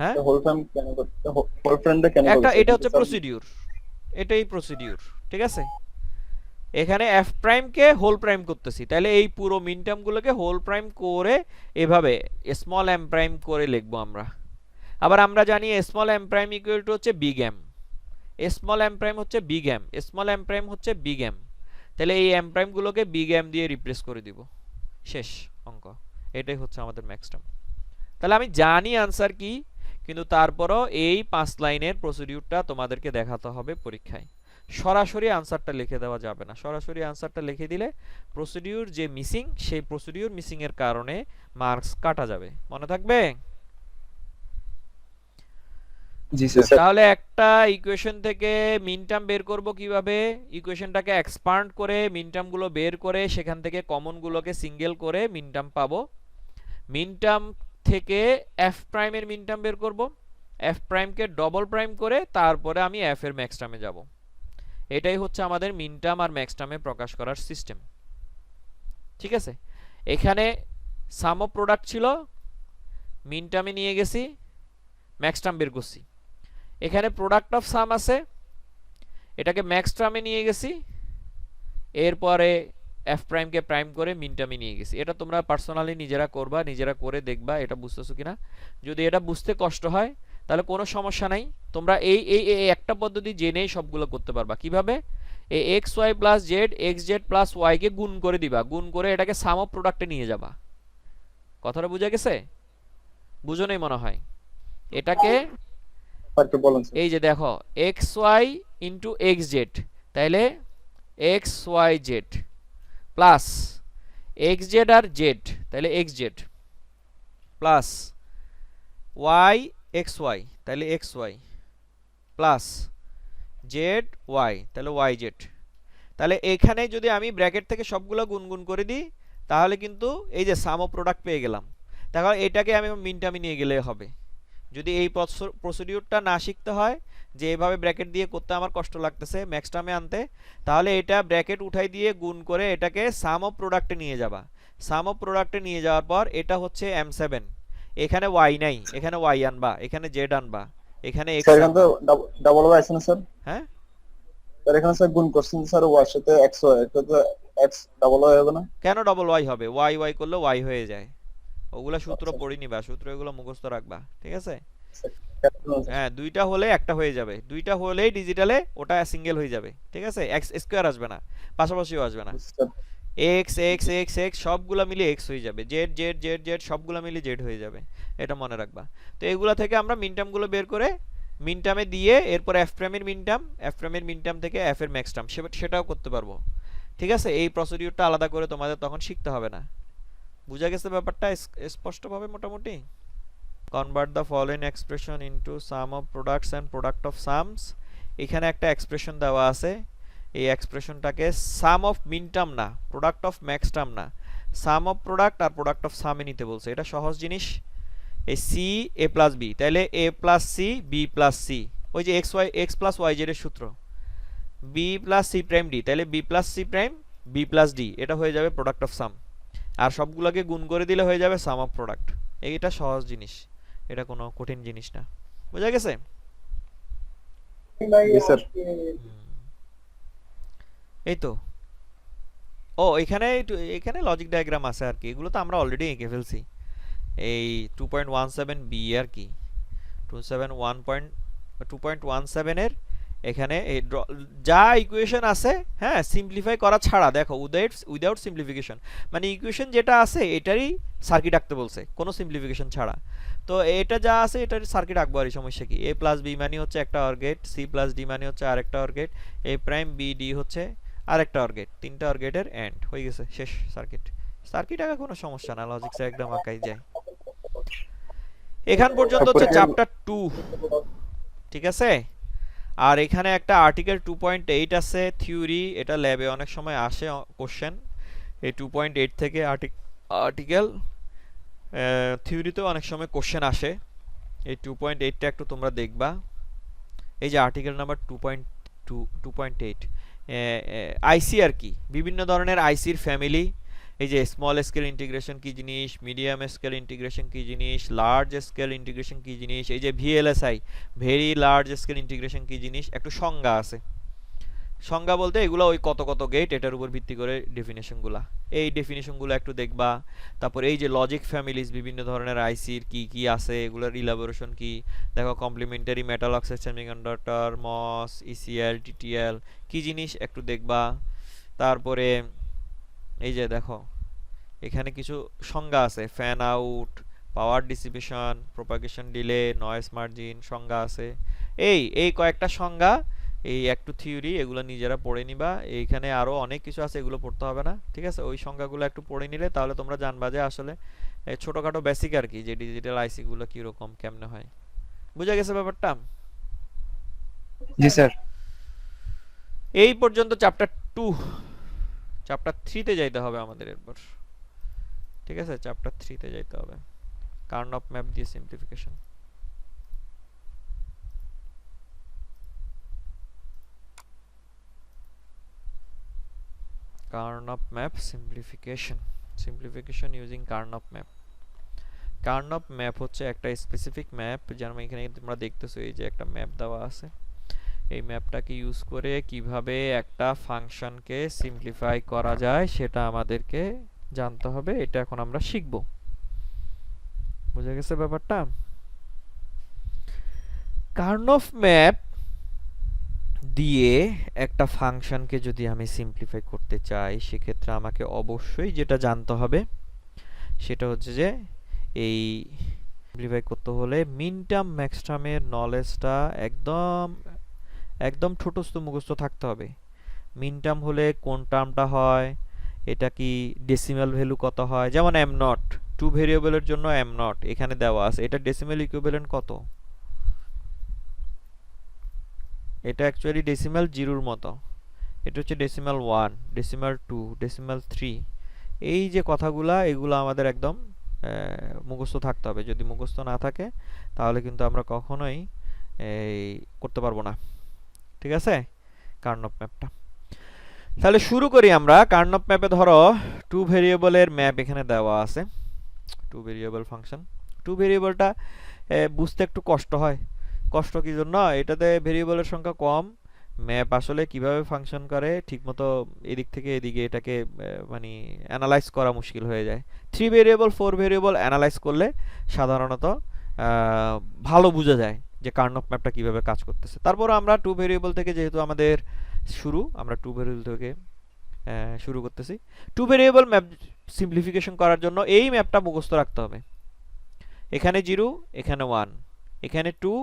S1: হ্যাঁ,
S4: হোল ফ্রেম কেন করতে, হোল ফ্রেমটা কেন করতে?
S1: একটা এটা হচ্ছে প্রসিডিউর, এটাই প্রসিডিউর। ঠিক আছে, এখানে f প্রাইমকে হোল প্রাইম করতেছি, তাহলে এই পুরো মিন টার্মগুলোকে হোল প্রাইম করে এভাবে স্মল m প্রাইম করে লিখবো আমরা। আবার আমরা জানি small m prime equal to হচ্ছে big m, small m prime হচ্ছে big m, small m prime হচ্ছে বিগ m, তাহলে এই m প্রাইম গুলোকে বিগ m দিয়ে রিপ্লেস করে দিব, শেষ অঙ্ক। এটাই হচ্ছে আমাদের ম্যাক্স টার্ম। তাহলে আমি জানি আনসার কি, কিন্তু তারপরও এই 5 লাইনের প্রসিডিউরটা তোমাদেরকে দেখাতে হবে পরীক্ষায়। সরাসরি আনসারটা লিখে দেওয়া যাবে না, সরাসরি আনসারটা লিখে দিলে প্রসিডিউর যে মিসিং সেই প্রসিডিউর মিসিং এর কারণে মার্কস কাটা যাবে, মনে থাকবে?
S4: জি স্যার।
S1: তাহলে একটা ইকুয়েশন থেকে মিন টার্ম বের করব কিভাবে? ইকুয়েশনটাকে এক্সপান্ড করে মিন টার্ম গুলো বের করে সেখান থেকে কমন গুলোকে সিঙ্গেল করে মিন টার্ম পাবো। মিন টার্ম থেকে f প্রাইমের মিন টার্ম বের করব, f প্রাইমকে ডবল প্রাইম করে তারপরে আমি f এর ম্যাক্স টার্মে যাব। এটাই হচ্ছে আমাদের মিন টার্ম আর ম্যাক্স টার্মে প্রকাশ করার সিস্টেম। ঠিক আছে, এখানে সাম অফ প্রোডাক্ট ছিল, মিন টার্মে নিয়ে গেছি, ম্যাক্স টার্ম বের করছি। এখানে প্রোডাক্ট অফ সাম আছে, এটাকে ম্যাক্স টার্মে নিয়ে গেছি, এরপরে f প্রাইমকে প্রাইম করে মিন টার্মে নিয়ে গেছি। এটা তোমরা পার্সোনালি নিজেরা করবা, নিজেরা করে দেখবা এটা বুঝতেছো কিনা। যদি এটা বুঝতে কষ্ট হয় তাহলে কোনো সমস্যা নাই, তোমরা এই এই এই একটা পদ্ধতি জেনেই সবগুলো করতে পারবা। কিভাবে? এই xy plus Z xz plus y কে গুণ করে দিবা, গুণ করে এটাকে সাম অফ প্রোডাক্টে নিয়ে যাবা। কথাটা বুঝা গেছে? বুঝো নাই মনে হয়। এটাকে
S4: একটু বলেন স্যার।
S1: এই যে দেখো xy ইনটু xz, তাহলে xyz প্লাস xz আর z, তাহলে xz প্লাস y xy, তাহলে xy প্লাস z y, তাহলে yz। তাহলে এখানে যদি আমি ব্র্যাকেট থেকে সবগুলো গুণ করে দিই তাহলে কিন্তু এই যে সাম অফ প্রোডাক্ট পেয়ে গেলাম। তাহলে এটাকে আমি মিন টার্মে নিয়ে গেলে হবে। যদি এই প্রসিডিউরটা না শিখতে হয় যে এভাবে ব্র্যাকেট দিয়ে করতে আমার কষ্ট লাগতেছে ম্যাক্স টার্মে আনতে, তাহলে এটা ব্র্যাকেট উঠাই দিয়ে গুণ করে এটাকে সাম অফ প্রোডাক্টে নিয়ে যাবা। সাম অফ প্রোডাক্টে নিয়ে যাওয়ার পর এটা হচ্ছে m7, এখানে y নাই, এখানে y আনবা, এখানে z আনবা, এখানে x
S4: স্যার এখানে তো
S1: আনবা।
S4: ডাবল ওয়াই আছে না স্যার?
S1: হ্যাঁ
S4: স্যার এখানে স্যার গুণ করছেন স্যার ওয়াই এর সাথে x হয়, এটা তো x ডাবল ওয়াই হবে না?
S1: কেন ডবল y হবে? y y করলে y হয়ে যায়। ওগুলা সূত্র পড়ি নিবা, সূত্র এগুলো মুখস্থ রাখবা, ঠিক আছে? হ্যাঁ, দুইটা হলে একটা হয়ে যাবে, দুইটা হলেই ডিজিটালে ওটা সিঙ্গেল হয়ে যাবে, ঠিক আছে? x স্কয়ার আসবে না, পাশাপাশিও আসবে না। x x x x সবগুলা মিলে x হয়ে যাবে, z z z z সবগুলা মিলে z হয়ে যাবে, এটা মনে রাখবা। তো এগুলা থেকে আমরা মিন টার্ম গুলো বের করে মিন টার্মে দিয়ে এরপর f প্রাইমের মিন টার্ম, f প্রাইমের মিন টার্ম থেকে f এর ম্যাক্স টার্ম সেটাও করতে পারবো, ঠিক আছে? এই প্রসিডিউরটা আলাদা করে তোমাদের তখন শিখতে হবে না। বুঝা গেছে ব্যাপারটা স্পষ্টভাবে মোটামুটি? Convert the following expression into sum of products and product of sums। এখানে একটা এক্সপ্রেশন দেওয়া আছে, এই এক্সপ্রেশনটাকে সাম অফ মিন টার্ম না, প্রোডাক্ট অফ ম্যাক্স টার্ম না, সাম অফ প্রোডাক্ট আর প্রোডাক্ট অফ সামে নিতে বলছে। এটা সহজ জিনিস। এই সি এ প্লাস বি, তাহলে A plus C B plus C, ওই যে এক্স প্লাস ওয়াই জেড এর সূত্র, B plus C prime D, তাহলে B plus C prime B plus D, এটা হয়ে যাবে প্রোডাক্ট অফ সাম। আর সবগুলোকে গুণ করে দিলে হয়ে যাবে সাম অফ প্রোডাক্ট। এইটা সহজ জিনিস, এটা কোনো কঠিন জিনিস না। বুঝা গেছে? এই তো। ও এখানে এখানে লজিক ডায়াগ্রাম আছে আর কি, এগুলো তো আমরা অলরেডি এঁকে ফেলছি। এই 2.17 বি আর কি 2.17 এর এখানে এই যা ইকুয়েশন আছে, হ্যাঁ, সিম্পলিফাই করা ছাড়া, দেখো উইদাউট সিম্পলিফিকেশন, মানে ইকুয়েশন যেটা আছে এটারই সার্কিট আঁকতে বলছে কোনো সিম্পলিফিকেশন ছাড়া। তো এটা যা আছে এটার সার্কিট আঁকবো, আর সমস্যা কি, এ প্লাস বি মানে হচ্ছে একটা OR gate, C plus D মানে হচ্ছে আরেকটা OR gate, A prime B D হচ্ছে আরেকটা অর গেট, তিনটা অর গেটের এন্ড হয়ে গেছে, শেষ সার্কিট। সার্কিট আঁকা কোনো সমস্যা না, লজিক্সে একদম আঁকাই যায়। এখান পর্যন্ত হচ্ছে চ্যাপ্টার 2, ঠিক আছে। আর এখানে একটা আর্টিকেল 2.8 আছে থিওরি, এটা ল্যাবে অনেক সময় আসে কোশ্চেন, এই 2.8 থেকে আর্টিকেল থিওরিতেও অনেক সময় কোশ্চেন আসে। এই 2.8টা একটু তোমরা দেখবা, এই যে আর্টিকেল নাম্বার 2.8 আইসি আর কি, বিভিন্ন ধরনের আইসির ফ্যামিলি, এই যে স্মল স্কেল ইন্টিগ্রেশন কি জিনিস, মিডিয়াম স্কেল ইন্টিগ্রেশন কি জিনিস, লার্জ স্কেল ইন্টিগ্রেশন কি জিনিস, এই যে VLSI very large scale integration কি জিনিস, একটু সংজ্ঞা আছে। সংজ্ঞা বলতে এগুলো ওই কত কত গেট এটার উপর ভিত্তি করে ডেফিনেশনগুলা, এই ডেফিনেশনগুলো একটু দেখবা। তারপর এই যে লজিক ফ্যামিলিজ বিভিন্ন ধরনের আইসির কি কি আছে, এগুলোর ইলাবোরেশন কি, দেখো কমপ্লিমেন্টারি মেটাল অক্সাইড সেমিকন্ডাক্টর, মস, ইসিএল, টিটিএল কি জিনিস একটু দেখবা। তারপরে এই যে দেখো এখানে কিছু সংজ্ঞা আছে, fan out, power dissipation, propagation delay, noise margin সংজ্ঞা আছে। এই কয়েকটা সংজ্ঞা, এই একটু থিওরি, এগুলো নিজেরা পড়ে নিবা। এইখানে আরো অনেক কিছু আছে, এগুলো পড়তে হবে না, ঠিক আছে। ওই সংজ্ঞাগুলো একটু পড়ে নিলে তাহলে তোমরা জানবা যে আসলে ছোটখাটো বেসিক আর কি, যে ডিজিটাল আইসি গুলো কি রকম কেমনে হয়। বুঝা গেছে ব্যাপারটা?
S2: জি স্যার।
S1: এই পর্যন্ত চ্যাপ্টার 2। চ্যাপ্টার 3 তে যাইতে হবে আমাদের এরপর, ঠিক আছে। চ্যাপ্টার 3 তে যাইতে হবে, কার্নপ ম্যাপ দিয়ে simplification. Carnap map simplification using Carnap map. Carnap map হচ্ছে একটা স্পেসিফিক ম্যাপ, যেমন এখানে তোমরা দেখতেছো এই যে একটা ম্যাপ দেওয়া আছে। এই ম্যাপটাকে ইউজ করে কিভাবে একটা ফাংশনকে সিম্পলিফাই করা যায় সেটা আমাদেরকে জানতে হবে, এটা এখন আমরা শিখব। বুঝা গেছে ব্যাপারটা? কার্নপ ম্যাপ দিয়ে একটা ফাংশনকে যদি আমি সিম্পলিফাই করতে চাই সেক্ষেত্রে আমাকে অবশ্যই যেটা জানতে হবে সেটা হচ্ছে যে এই সিম্পলিফাই করতে হলে মিন টার্ম ম্যাক্স টার্মের নলেজটা একদম ছোটস্থ মুখস্থ থাকতে হবে। মিন টার্ম হলে কোন টার্মটা হয়, এটা কি ডেসিমাল ভ্যালু কত হয়, যেমন এম নট 2 ভেরিয়েবলের জন্য এম নট এখানে দেওয়া আছে, এটা ডেসিমাল ইকুইভ্যালেন্ট কত, এটা অ্যাকচুয়ালি ডেসিমাল 0 মতো, এটা হচ্ছে ডেসিমাল 1, ডেসিমাল 2, ডেসিমাল 3। এই যে কথাগুলা এগুলো আমাদের একদম মুখস্থ থাকতে হবে। যদি মুখস্থ না থাকে তাহলে কিন্তু আমরা কখনোই এই করতে পারবো না, ঠিক আছে। কার্নপ ম্যাপটা তাহলে শুরু করি আমরা। কার্নপ ম্যাপে ধরো 2 ভেরিয়েবলের ম্যাপ এখানে দেওয়া আছে, 2 ভেরিয়েবল ফাংশন। 2 ভেরিয়েবলটা বুঝতে একটু কষ্ট হয়। কষ্ট কি জন্য, এটাতে ভেরিয়েবলের সংখ্যা কম, ম্যাপ আসলে কিভাবে ফাংশন করে ঠিকমতো এদিক থেকে এদিকে এটাকে মানে অ্যানালাইজ করা মুশকিল হয়ে যায়। 3 ভেরিয়েবল 4 ভেরিয়েবল অ্যানালাইজ করলে সাধারণত ভালো বোঝা যায় যে কার্নপ ম্যাপটা কিভাবে কাজ করতেছে। তারপর আমরা 2 ভেরিয়েবল থেকে, যেহেতু আমাদের শুরু, আমরা 2 ভেরিয়েবল থেকে শুরু করতেছি। 2 ভেরিয়েবল ম্যাপ সিম্পলিফিকেশন করার জন্য এই ম্যাপটা মুখস্থ রাখতে হবে। এখানে 0, এখানে 1, এখানে 2,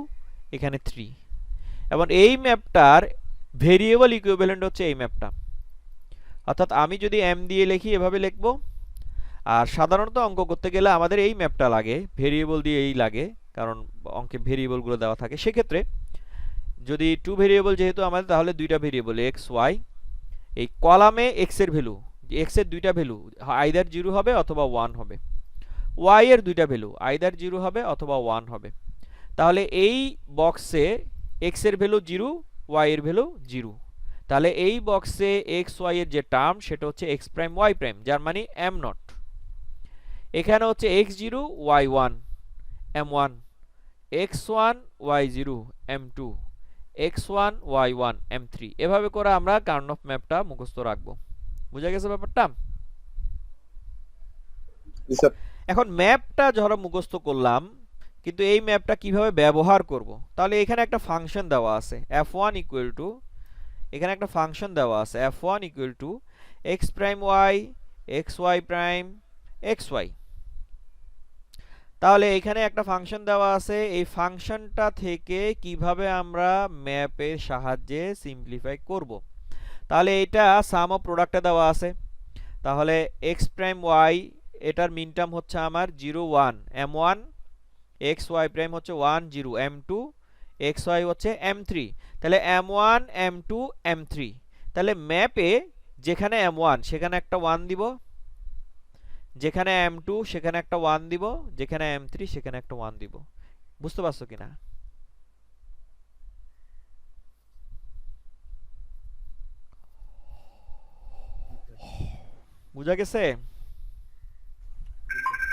S1: এখানে 3, এবং এই ম্যাপটার ভেরিয়েবল ইকুইভ্যালেন্ট হচ্ছে এই ম্যাপটা। অর্থাৎ আমি যদি m দিয়ে লিখি এভাবে লিখব, আর সাধারণত অঙ্ক করতে গেলে আমাদের এই ম্যাপটা লাগে, ভেরিয়েবল দিয়ে এই লাগে, কারণ অঙ্কে ভেরিয়েবলগুলো দেওয়া থাকে। সেক্ষেত্রে যদি 2 ভেরিয়েবল যেহেতু আমাদের, তাহলে দুইটা ভেরিয়েবল x y, এই কলামে x এর ভ্যালু, x এর দুইটা ভ্যালু আইদার 0 হবে অথবা 1 হবে, y এর দুইটা ভ্যালু আইদার 0 হবে অথবা 1 হবে। তাহলে এই বক্সে x এর ভ্যালু 0, y এর ভ্যালু 0। তাহলে এই বক্সে x y এর যে টার্ম সেটা হচ্ছে x প্রাইম y প্রাইম, যার মানে m নট। এখানে হচ্ছে x0 y1 m1, x1 y0 m2, x1 y1 m3। এভাবে করে আমরা কার্নপ ম্যাপটা মুখস্থ রাখবো। বুঝা গেছে ব্যাপারটা?
S4: জি স্যার।
S1: এখন ম্যাপটা ধরো মুখস্থ করলাম, কিন্তু এই ম্যাপটা কিভাবে ব্যবহার করব, তাহলে এখানে একটা ফাংশন দেওয়া আছে f1 ইকুয়াল টু, এখানে একটা ফাংশন দেওয়া আছে f1 equal to x prime y xy prime xy। তাহলে এখানে একটা ফাংশন দেওয়া আছে, এই ফাংশনটা থেকে কিভাবে আমরা ম্যাপের সাহায্যে সিম্পলিফাই করব। তাহলে এটা সাম অফ প্রোডাক্টে দেওয়া আছে, তাহলে x প্রাইম y এটার মিন টার্ম হচ্ছে আমার 0 1 m1, xy প্রাইম হচ্ছে 1 0 m2, xy হচ্ছে m3, তাহলে m1 m2 m3। তাহলে ম্যাপে যেখানে m1 সেখানে একটা 1 দিব, যেখানে m2 সেখানে একটা 1 দিব, যেখানে m3 সেখানে একটা 1 দিব। বুঝতে পারছো কিনা? বুঝা গেছে?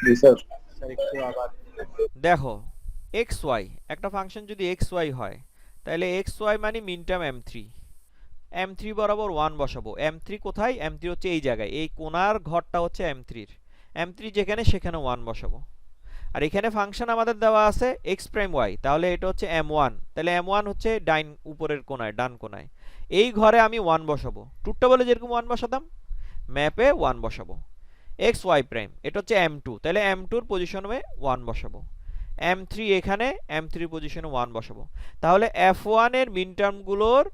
S4: জি স্যার।
S1: দেখো xy একটা ফাংশন যদি xy হয়, তাহলে xy মানে মিন টার্ম m3, m3 বরাবর 1 বসাবো। m3 কোথায়? m3 হচ্ছে এই জায়গায়, এই কোণার ঘরটা হচ্ছে m3 এর, m3 যেখানে সেখানে 1 বসাবো। আর এখানে ফাংশন আমাদের দেওয়া আছে x প্রাইম y, তাহলে এটা হচ্ছে m1, তাহলে m1 হচ্ছে ডাইন উপরের কোণায়, ডান কোণায়, এই ঘরে আমি 1 বসাবো। টুকটা বলে যেরকম 1 বসাতাম, ম্যাপে 1 বসাবো। xy প্রাইম এটা হচ্ছে m2, তাহলে m2 এর পজিশনে 1 বসাবো। m3 এখানে m3 পজিশনে 1 বসাবো। তাহলে f1 এর মিন টার্মগুলোর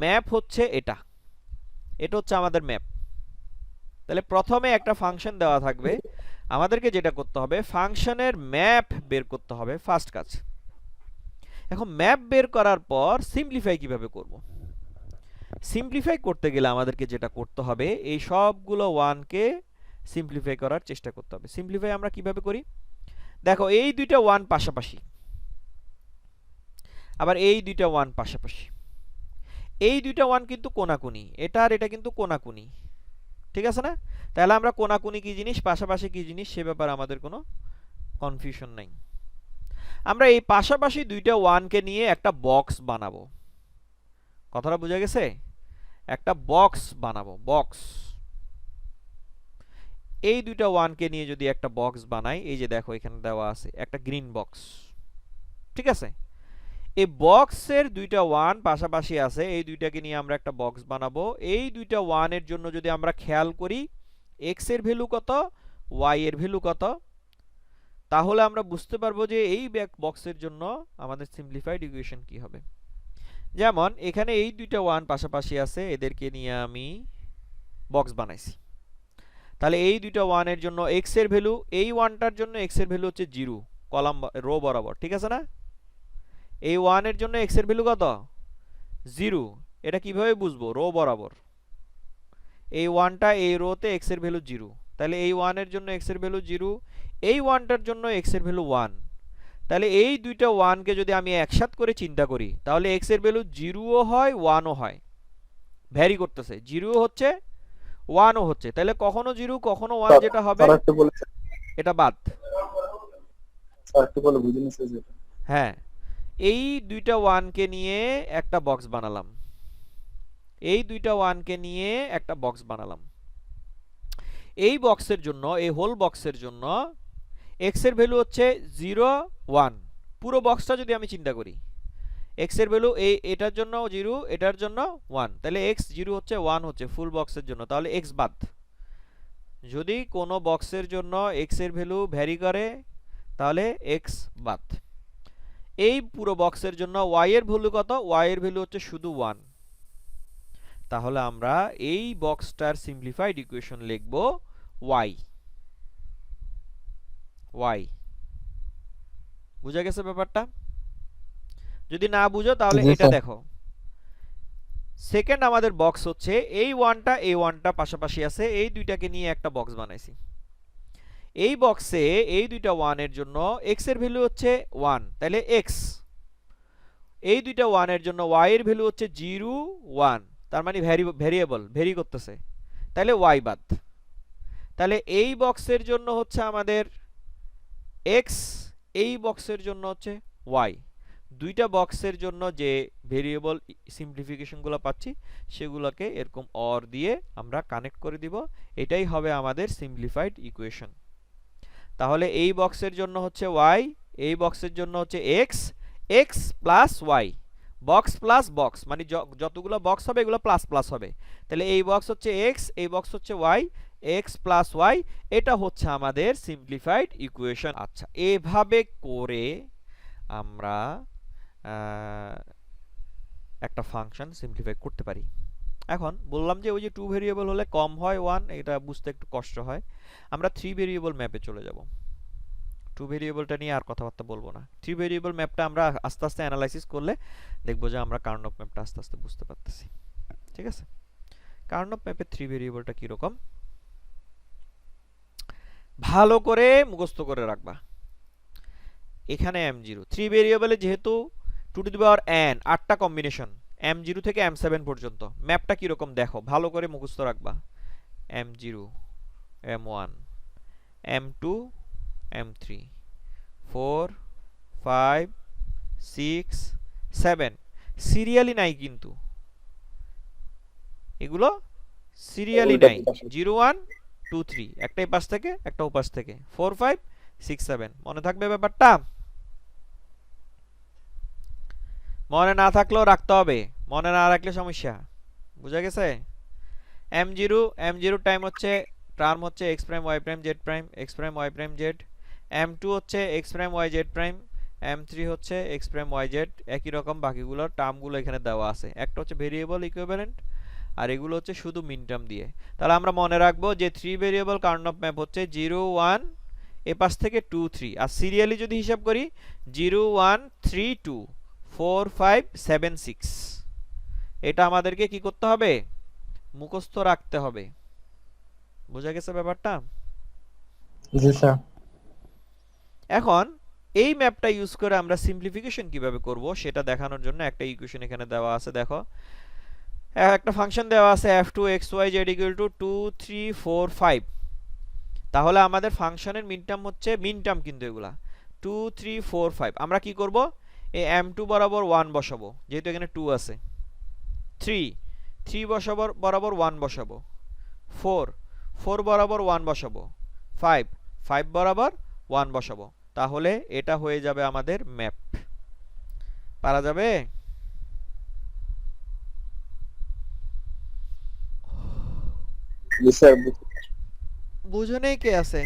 S1: ম্যাপ হচ্ছে এটা, এটা হচ্ছে আমাদের ম্যাপ। তাহলে প্রথমে একটা ফাংশন দেওয়া থাকবে, আমাদেরকে যেটা করতে হবে ফাংশনের ম্যাপ বের করতে হবে ফার্স্ট কাজ। এখন ম্যাপ বের করার পর সিম্পলিফাই কিভাবে করব, সিম্পলিফাই করতে গেলে আমাদেরকে যেটা করতে হবে এই সবগুলো 1 কে সিম্পলিফাই করার চেষ্টা করতে হবে। সিম্পলিফাই আমরা কিভাবে করি, দেখো এই দুইটা 1 পাশাপাশি, আবার এই দুইটা 1 পাশাপাশি, এই দুইটা 1 কিন্তু কোণাকুনি, এটা আর এটা কিন্তু কোণাকুনি, ঠিক আছে না? তাহলে আমরা কোণাকুনি কি জিনিস, পাশাপাশি কি জিনিস, সে ব্যাপারে আমাদের কোনো কনফিউশন নাই। আমরা এই পাশাপাশি দুইটা 1 কে নিয়ে একটা বক্স বানাবো। কথাটা বোঝা গেছে? একটা বক্স বানাবো, বক্স। এই দুইটা 1 কে নিয়ে যদি একটা বক্স বানাই, এই যে দেখো এখানে দেওয়া আছে একটা গ্রিন বক্স, ঠিক আছে? এই বক্সের দুইটা 1 পাশাপাশি আছে, এই দুইটাকে নিয়ে আমরা একটা বক্স বানাবো। এই দুইটা 1 এর জন্য যদি আমরা খেয়াল করি x এর ভ্যালু কত, y এর ভ্যালু কত, তাহলে আমরা বুঝতে পারবো যে এই বক্সের জন্য আমাদের সিম্পলিফাইড ইকুয়েশন কি হবে। যেমন এখানে এই দুইটা 1 পাশাপাশি আছে, এদেরকে নিয়ে আমি বক্স বানাইছি। তাহলে এই দুইটা 1 এর জন্য x এর ভ্যালু, এই 1টার জন্য x এর ভ্যালু হচ্ছে 0 কলাম রো বরাবর, ঠিক আছে না? এই 1 এর জন্য x এর ভ্যালু কত, 0। এটা কিভাবে বুঝবো, রো বরাবর, এই 1টা এই রোতে x এর ভ্যালু 0, তাহলে এই 1 এর জন্য x এর ভ্যালু 0, এই 1টার জন্য x এর ভ্যালু 1। তাহলে এই দুইটা 1 কে যদি আমি একসাথে করে চিন্তা করি, তাহলে x এর ভ্যালু 0 ও হয় 1 ও হয়, ভ্যারি করতেছে, 0 হচ্ছে 1 ও হচ্ছে। তাহলে কখনো 0 কখনো 1 যেটা হবে
S4: স্যার একটু বলে,
S1: এটা বাদ।
S4: স্যার একটু বলে বুঝিনি স্যার যেটা।
S1: হ্যাঁ, এই দুইটা 1 কে নিয়ে একটা বক্স বানালাম, এই দুইটা 1 কে নিয়ে একটা বক্স বানালাম। এই বক্সের জন্য, এই হোল বক্সের জন্য x এর ভ্যালু হচ্ছে 0 1, পুরো বক্সটা যদি আমি চিন্তা করি x এর ভ্যালু এটার জন্য 0, এটার জন্য 1, তাহলে x 0 হচ্ছে 1 হচ্ছে ফুল বক্সের জন্য, তাহলে x বাদ। যদি কোনো বক্সের জন্য x এর ভ্যালু ভ্যারি করে তাহলে x বাদ। এই পুরো বক্সের জন্য y এর ভ্যালু কত, y এর ভ্যালু হচ্ছে শুধু 1। তাহলে আমরা এই বক্সটার সিম্পলিফাইড ইকুয়েশন লিখব y। y বুঝা গেছে ব্যাপারটা? যদি না বুঝো তাহলে এটা দেখো, সেকেন্ড আমাদের বক্স হচ্ছে এই 1টা এই 1টা পাশাপাশি আছে, এই দুইটাকে নিয়ে একটা বক্স বানাইছি। এই বক্সে এই দুইটা 1 এর জন্য x এর ভ্যালু হচ্ছে 1, তাহলে x। এই দুইটা 1 এর জন্য y এর ভ্যালু হচ্ছে 0 1, তার মানে ভেরিয়েবল ভেরি করতেছে, তাহলে y বাদ। তাহলে এই বক্সের জন্য হচ্ছে আমাদের x, এই বক্সের জন্য হচ্ছে y। দুইটা বক্সের জন্য যে ভেরিয়েবল সিম্পলিফিকেশনগুলো পাচ্ছি সেগুলোকে এরকম অর দিয়ে আমরা কানেক্ট করে দিব, এটাই হবে আমাদের সিম্পলিফাইড ইকুয়েশন। তাহলে এই বক্সের জন্য হচ্ছে y, এই বক্সের জন্য হচ্ছে x, x plus y, box plus box মানে যতগুলো বক্স হবে এগুলো প্লাস প্লাস হবে। তাহলে এই বক্স হচ্ছে এক্স, এই বক্স হচ্ছে ওয়াই, এক্স প্লাস ওয়াই, এটা হচ্ছে আমাদের সিম্পলিফাইড ইকুয়েশন। আচ্ছা, এভাবে করে আমরা একটা ফাংশন সিম্পলিফাই করতে পারি। এখন বললাম যে ওই যে 2 ভেরিয়েবল হলে কম হয় 1, এটা বুঝতে একটু কষ্ট হয়। আমরা 3 ভেরিয়েবল ম্যাপে চলে যাব। 2 ভেরিয়েবলটা নিয়ে আর কথাবার্তা বলবো না। 3 ভেরিয়েবল ম্যাপটা আমরা আস্তে আস্তে অ্যানালাইসিস করলে দেখবো যে আমরা কার্নপ ম্যাপটা আস্তে আস্তে বুঝতে পারতেছি। ঠিক আছে, কার্নপ ম্যাপে 3 ভেরিয়েবলটা কিরকম ভালো করে মুখস্থ করে রাখবা। এখানে m0, 3 ভেরিয়েবলে যেহেতু 2 টু দি পাওয়ার n 8টা কম্বিনেশন, m0 থেকে m7 পর্যন্ত। ম্যাপটা কিরকম দেখো, ভালো করে মুখস্থ রাখবা। m0, m1, m2, m3, 4, 5, 6, 7 serially নাই, কিন্তু এগুলো সিরিয়ালি নাই। 0 1 2 3 একটা এই পাশ থেকে একটা ও পাশ থেকে, 4 5 6 7। মনে থাকবে ব্যাপারটা? মনে না থাকলেও রাখতে হবে, মনে না রাখলে সমস্যা। বুঝা গেছে? m0 টাইম হচ্ছে টার্ম হচ্ছে x prime y prime z prime, x prime y prime z। m2 হচ্ছে x prime y z prime, m3 হচ্ছে x প্রাইম y z। একই রকম বাকিগুলো টার্মগুলো এখানে দেওয়া আছে। একটা হচ্ছে ভেরিয়েবল ইকুইভ্যালেন্ট, আর এগুলো হচ্ছে শুধু মিন টার্ম দিয়ে। তাহলে আমরা মনে রাখবো যে 3 ভেরিয়েবল কার্নপ ম্যাপ হচ্ছে 0 1 এ পাশ থেকে 2 3, আর সিরিয়ালি যদি হিসাব করি 0 1 3 2 4 5 7 6। এটা আমাদেরকে কি করতে হবে? মুখস্থ রাখতে হবে। বুঝা গেছে ব্যাপারটা?
S5: জি স্যার।
S1: এখন এই ম্যাপটা ইউজ করে আমরা সিম্পলিফিকেশন কিভাবে করব সেটা দেখানোর জন্য একটা ইকুয়েশন এখানে দেওয়া আছে। দেখো, একটা ফাংশন দেওয়া আছে f2xyz = 2 3 4 5। তাহলে আমাদের ফাংশনের মিন টার্ম হচ্ছে, মিন টার্ম কিন্তু এগুলা 2 3 4 5। আমরা কি করব? এই m2 বরাবর 1 বসাবো, যেহেতু এখানে 2 আছে। 3 বরাবর 1 বসাবো। 4 বরাবর 1 বসাবো। 5 বরাবর 1 বসাবো। তাহলে এটা হয়ে যাবে আমাদের ম্যাপ। পারা যাবে?
S4: জি স্যার।
S1: বুঝে নেই কে আছে?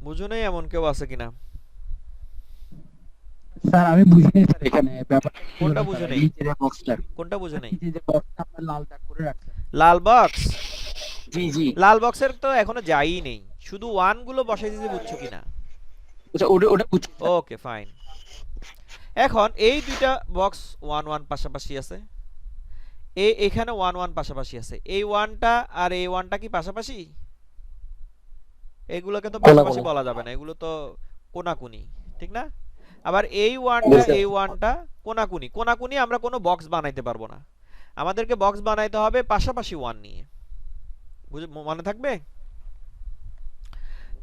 S1: বুঝো নেই এমন কেউ আছে কিনা?
S6: স্যার আমি বুঝি নাই স্যার, এখানে ব্যাপারটা কি
S1: কোনটা
S6: হলো
S1: বুঝো
S6: স্যার,
S1: নেই?
S6: এই যে বক্সটা,
S1: কোনটা বুঝো নেই?
S6: এই যে বক্সটা আপনার লাল দাগ করে রাখছেন।
S1: লাল বক্স?
S6: জি জি।
S1: লাল বক্সের তো এখনো যাই নেই, শুধু 1 গুলো বসাই দিয়েছে। বুঝছো কিনা?
S6: আচ্ছা, ওটা বুঝছি স্যার।
S1: Okay fine. এখন এই দুইটা বক্স 1 1 পাশাপাশি আছে, এখানে 1 1 পাশাপাশি আছে। এই 1টা আর এই 1টা কি পাশাপাশি? এগুলোকে তো পাশাপাশি বলা যাবে না, এগুলো তো কোনাকুনি, ঠিক না? আবার এই 1টা এই 1টা কোনাকুনি। কোনাকুনি আমরা কোনো বক্স বানাইতে পারবো না, আমাদেরকে বক্স বানাইতে হবে পাশাপাশি 1 নিয়ে। মনে থাকবে?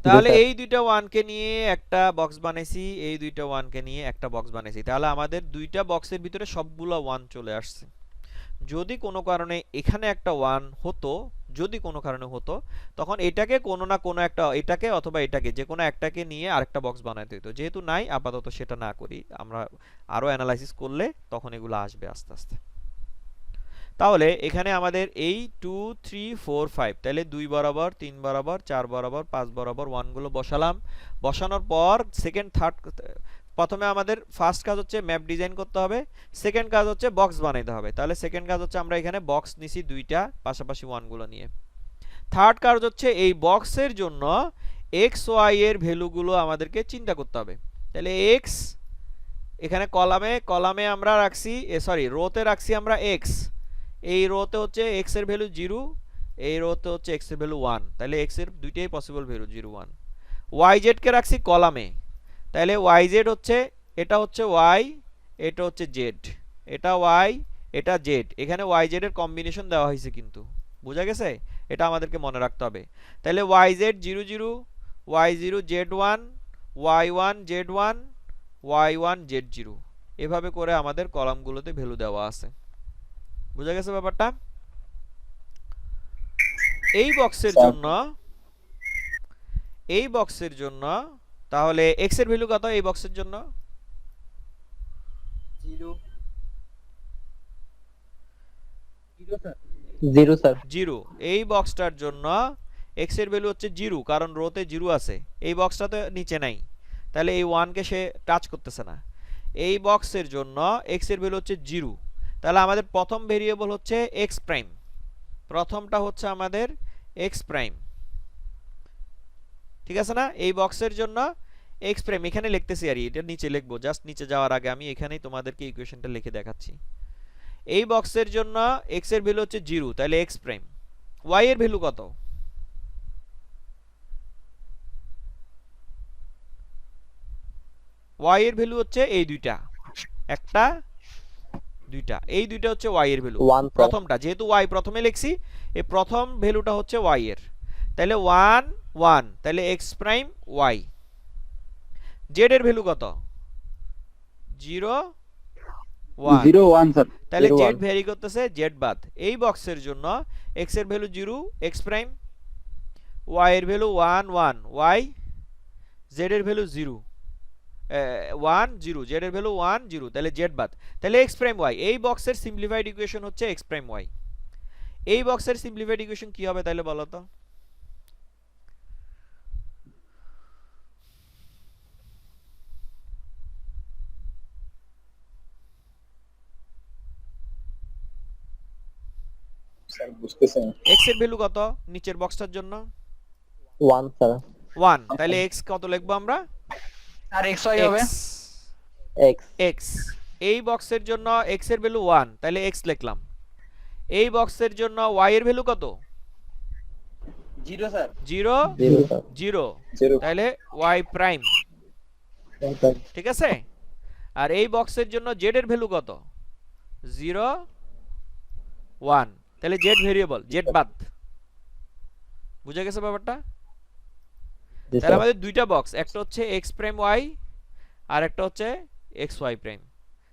S1: তাহলে এই দুইটা 1 কে নিয়ে একটা বক্স বানাইছি, এই দুইটা 1 কে নিয়ে একটা বক্স বানাইছি। তাহলে আমাদের দুইটা বক্সের ভিতরে সবগুলো 1 চলে আসছে। যদি কোনো কারণে এখানে একটা 1 হতো, যদি কোনো কারণে হতো, তখন এটাকে কোনো না কোনো একটা, এটাকে অথবা এটাকে যে কোনো একটাকে নিয়ে আরেকটা বক্স বানাইতে হতো। যেহেতু নাই, আপাতত সেটা না করি, আমরা আরো অ্যানালাইসিস করলে তখন এগুলো আসবে আস্তে আস্তে। তাহলে এখানে আমাদের এই 2 3 4 5, তাহলে 2 বরাবর 3 বরাবর 4 বরাবর 5 বরাবর 1 গুলো বসালাম। বসানোর পর সেকেন্ড থার্ড, প্রথমে আমাদের ফার্স্ট কাজ হচ্ছে ম্যাপ ডিজাইন করতে হবে, সেকেন্ড কাজ হচ্ছে বক্স বানাইতে হবে। তাহলে সেকেন্ড কাজ হচ্ছে আমরা এখানে বক্স নিছি দুইটা পাশাপাশি 1 গুলো নিয়ে। থার্ড কাজ হচ্ছে এই বক্সের জন্য এক্স ওয়াই এর ভ্যালুগুলো আমাদেরকে চিন্তা করতে হবে। তাহলে এক্স এখানে কলামে আমরা রাখছি, সরি রোতে রাখছি আমরা এক্স। এই রোতে হচ্ছে এক্স এর ভ্যালু 0, এই রোতে হচ্ছে এক্স এর ভ্যালু 1। তাহলে এক্স এর দুইটাই পসিবল ভ্যালু 0 1। ওয়াই জেড কে রাখছি কলামে, তাহলে ওয়াই জেড হচ্ছে, এটা হচ্ছে ওয়াই, এটা হচ্ছে জেড, এটা ওয়াই, এটা জেড। এখানে ওয়াই জেড এর কম্বিনেশন দেওয়া হয়েছে কিন্তু, বুঝা গেছে? এটা আমাদেরকে মনে রাখতে হবে। তাহলে y z 0 0, y 0 z 1, y 1 z 1, y 1 z 0। এভাবে করে আমাদের কলামগুলোতে ভ্যালু দেওয়া আছে। বুঝা গেছে ব্যাপারটা? এই বক্সের জন্য এই বক্সের জন্য তাহলে x এর ভ্যালু কত এই বক্সের জন্য?
S5: 0 স্যার।
S1: 0। এই বক্সটার জন্য x এর ভ্যালু হচ্ছে 0, কারণ রোতে 0 আছে, এই বক্সটা তো নিচে নাই, তাহলে এই 1 কে সে টাচ করতেছে না। এই বক্সের জন্য x এর ভ্যালু হচ্ছে 0, তাহলে আমাদের প্রথম ভেরিয়েবল হচ্ছে x প্রাইম, প্রথমটা হচ্ছে আমাদের x প্রাইম, ঠিক আছে না? এই বক্সের জন্য x প্রাইম এখানে লিখতেছি, আর এটা নিচে লিখবো, জাস্ট নিচে যাওয়ার আগে আমি এখানেই তোমাদেরকে ইকুয়েশনটা লিখে দেখাচ্ছি। এই বক্সের জন্য x এর ভ্যালু হচ্ছে 0, তাহলে x প্রাইম। y এর ভ্যালু কত? y এর ভ্যালু হচ্ছে এই দুইটা, একটা দুইটা, এই দুইটা হচ্ছে y এর ভ্যালু।
S5: 1 স্যার।
S1: প্রথমটা যেহেতু y প্রথমে লিখছি, এই প্রথম ভ্যালুটা হচ্ছে y এর, তাহলে 1 1, তাহলে x প্রাইম y। z এর ভ্যালু কত? 0 1,
S6: 0 1 স্যার।
S1: তাহলে
S5: 0,
S1: z
S5: 1
S1: ভ্যারি করতেছে z বাদ। এই বক্সের জন্য x এর ভ্যালু 0 x প্রাইম, y এর ভ্যালু 1 1 y, z এর ভ্যালু 0 1 0, z এর ভ্যালু 1 0, তাহলে z বাদ, তাহলে x প্রাইম y। এই বক্সের সিম্পলিফাইড ইকুয়েশন হচ্ছে x প্রাইম y। এই বক্সের সিম্পলিফাইড ইকুয়েশন কি হবে তাহলে বলো তো?
S4: স্যার বুঝতেছি না।
S1: x এর ভ্যালু কত নিচের বক্সটার জন্য?
S5: 1 স্যার।
S1: 1, তাহলে x কত লিখবো আমরা?
S6: আর xy হবে
S5: x
S1: x। এই বক্সের জন্য x এর ভ্যালু 1, তাহলে x লিখলাম। এই বক্সের জন্য y এর ভ্যালু কত?
S6: 0 স্যার।
S1: 0
S5: 0 স্যার।
S1: 0,
S4: 0
S1: তাহলে y প্রাইম, ঠিক আছে? আর এই বক্সের জন্য z এর ভ্যালু কত? 0 1, তাহলে z ভেরিয়েবল, z বাদ। বুঝা গেছে ব্যাপারটা?
S5: জি
S1: তাহলে
S5: স্যার।
S1: আমাদের দুইটা বক্স, একটা হচ্ছে x প্রাইম y আর একটা হচ্ছে xy প্রাইম,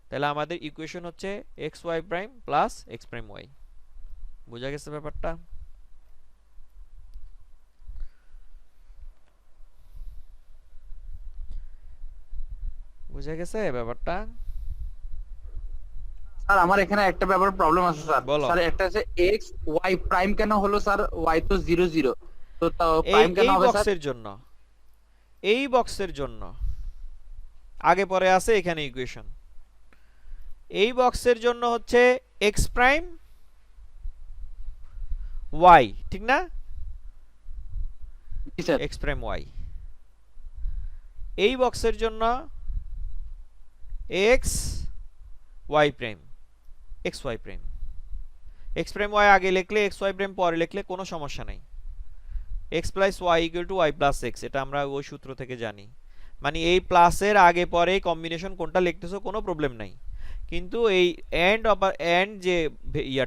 S1: তাহলে আমাদের ইকুয়েশন হচ্ছে xy prime plus x prime y। বুঝা গেছে ব্যাপারটা? বুঝা গেছে ব্যাপারটা?
S6: স্যার আমার এখানে একটা ব্যাপার প্রবলেম আছে স্যার।
S1: বলো।
S6: স্যার একটা আছে x y প্রাইম কেন হলো স্যার? y তো 0 0, তো
S1: এই
S6: প্রাইম কেন
S1: এই
S6: হবে স্যার?
S1: বক্সের জন্য, এই বক্সের জন্য আগে পরে আছে এখানে ইকুয়েশন। এই বক্সের জন্য হচ্ছে x প্রাইম y, ঠিক না?
S6: জি স্যার।
S1: x prime y। এই বক্সের জন্য x y prime xy prime. x prime y আগে লিখলে xy প্রাইম পরে লিখলে কোনো সমস্যা নাই। x plus y equal to y plus x, এটা আমরা ওই সূত্র থেকে জানি। মানে এই প্লাসের আগে পরে কম্বিনেশন কোনটা লিখতেছো কোনো প্রবলেম নাই, কিন্তু এই এন্ড এন্ড যে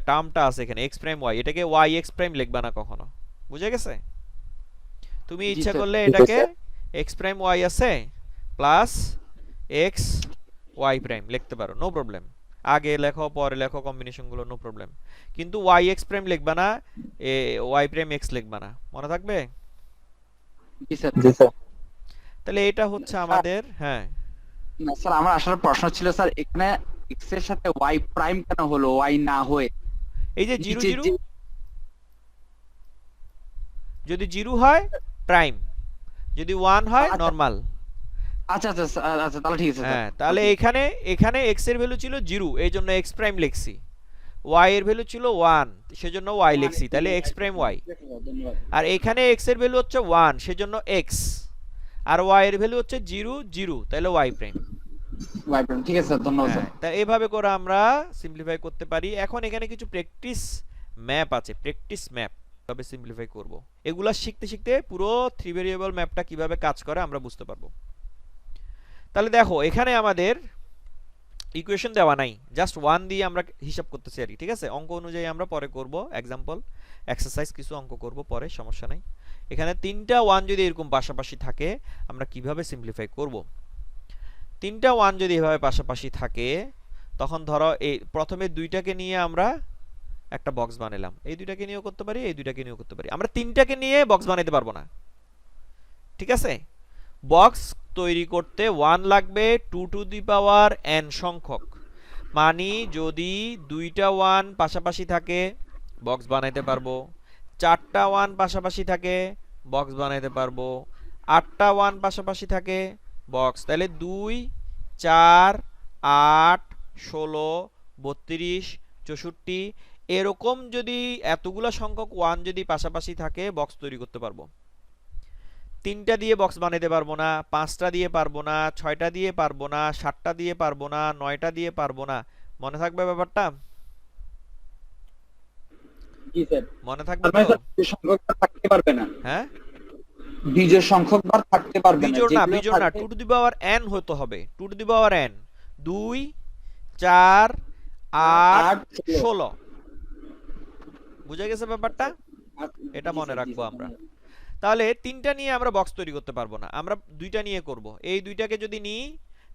S1: টার্মটা আছে এখানে x প্রাইম y, এটাকে y x প্রাইম লিখবা না কখনো। বুঝা গেছে? তুমি
S6: জি
S1: ইচ্ছা
S6: স্যার।
S1: করলে
S5: জি
S1: এটাকে
S5: স্যার।
S1: x প্রাইম y আছে প্লাস x y প্রাইম লিখতে পারো, নো প্রবলেম। আগে লেখো পরে লেখো কম্বিনেশন গুলো, নো প্রবলেম, কিন্তু y x প্রাইম লিখবা না, y প্রাইম x লিখবা না, মনে থাকবে?
S6: জি স্যার।
S5: জি স্যার।
S1: তাহলে এটা হচ্ছে আমাদের, হ্যাঁ
S6: না স্যার, আমার আসলে প্রশ্ন ছিল স্যার এখানে x এর সাথে y প্রাইম কেন হলো, y না হয়ে?
S1: এই যে 0
S6: নিচে
S1: 0,
S6: যে-
S1: যদি 0 হয় প্রাইম, যদি 1 হয়
S6: আচ্ছা।
S1: নরমাল।
S6: আচ্ছা আচ্ছা আচ্ছা, তাহলে ঠিক আছে
S1: হ্যাঁ,
S6: স্যার।
S1: তাহলে এখানে এখানে x এর ভ্যালু ছিল 0, এই জন্য x প্রাইম লিখছি। y এর ভ্যালু ছিল 1, সেজন্য y লিখছি, তাহলে x প্রাইম y।
S6: ধন্যবাদ।
S1: আর এখানে x এর ভ্যালু হচ্ছে 1, সেজন্য x। আর y এর ভ্যালু হচ্ছে 0 0, তাহলে y প্রাইম।
S6: y প্রাইম, ঠিক আছে স্যার, ধন্যবাদ স্যার।
S1: হ্যাঁ, তাই এভাবে করে আমরা সিম্পলিফাই করতে পারি। এখন এখানে কিছু প্র্যাকটিস ম্যাপ আছে, প্র্যাকটিস ম্যাপ কিভাবে সিম্পলিফাই করব, এগুলা শিখতে শিখতে পুরো 3 ভেরিয়েবল ম্যাপটা কিভাবে কাজ করে আমরা বুঝতে পারবো। তাহলে দেখো এখানে আমাদের ইকুয়েশন দেওয়া নাই, জাস্ট 1 দিয়ে আমরা হিসাব করতেছি আর কি, ঠিক আছে? অঙ্ক অনুযায়ী আমরা পরে করব, एग्जांपल এক্সারসাইজ কিছু অঙ্ক করব পরে, সমস্যা নাই। এখানে 3টা 1 যদি এরকম পাশাপাশি থাকে আমরা কিভাবে সিম্পলিফাই করব। 3টা 1 যদি এভাবে পাশাপাশি থাকে, তখন ধরো এই প্রথমে দুইটাকে নিয়ে আমরা একটা বক্স বানালাম, এই দুইটাকে নিয়েও করতে পারি, এই দুইটাকে নিয়েও করতে পারি। আমরা 3টাকে নিয়ে বক্স বানাইতে পারবো না, ঠিক আছে? বক্স তৈরি করতে 1 লাগবে 2 টু দি পাওয়ার n সংখ্যক, মানে যদি 2টা 1 পাশাপাশি থাকে বক্স বানাইতে পারবো, 4টা 1 পাশাপাশি থাকে বক্স বানাইতে পারবো, 8টা 1 পাশাপাশি থাকে বক্স। তাহলে 2 4 8 16 32 64 এরকম যদি এতগুলা সংখ্যক 1 যদি পাশাপাশি থাকে বক্স তৈরি করতে পারবো। 3টা দিয়ে বক্স বানাইতে পারবো না, 5টা দিয়ে পারবো না, 6টা দিয়ে পারবো না, 7টা দিয়ে পারবো না, 9টা দিয়ে পারবো না। মনে থাকবে ব্যাপারটা?
S6: জি স্যার।
S1: মনে থাকবে
S6: তার মানে
S1: তো?
S6: স্যার বিজোড় সংখ্যক থাকতে পারবে না,
S1: হ্যাঁ,
S6: বিজোড় সংখ্যক বার থাকতে পারবে না,
S1: বিজোড় না,
S6: যেগুলো
S1: বিজোড় না,
S6: থাকবে
S1: 2 টু দি পাওয়ার n হতে হবে। 2 টু দি পাওয়ার n 2 4 8
S6: 8
S1: 16। বুঝা গেছে ব্যাপারটা? এটা
S6: জি
S1: মনে
S6: স্যার, জি
S1: রাখবো
S6: স্যার,
S1: আমরা।
S6: মনে রাখবো।
S1: তাহলে 3টা নিয়ে আমরা বক্স তৈরি করতে পারবো না, আমরা 2টা নিয়ে করব। এই 2টাকে যদি নিই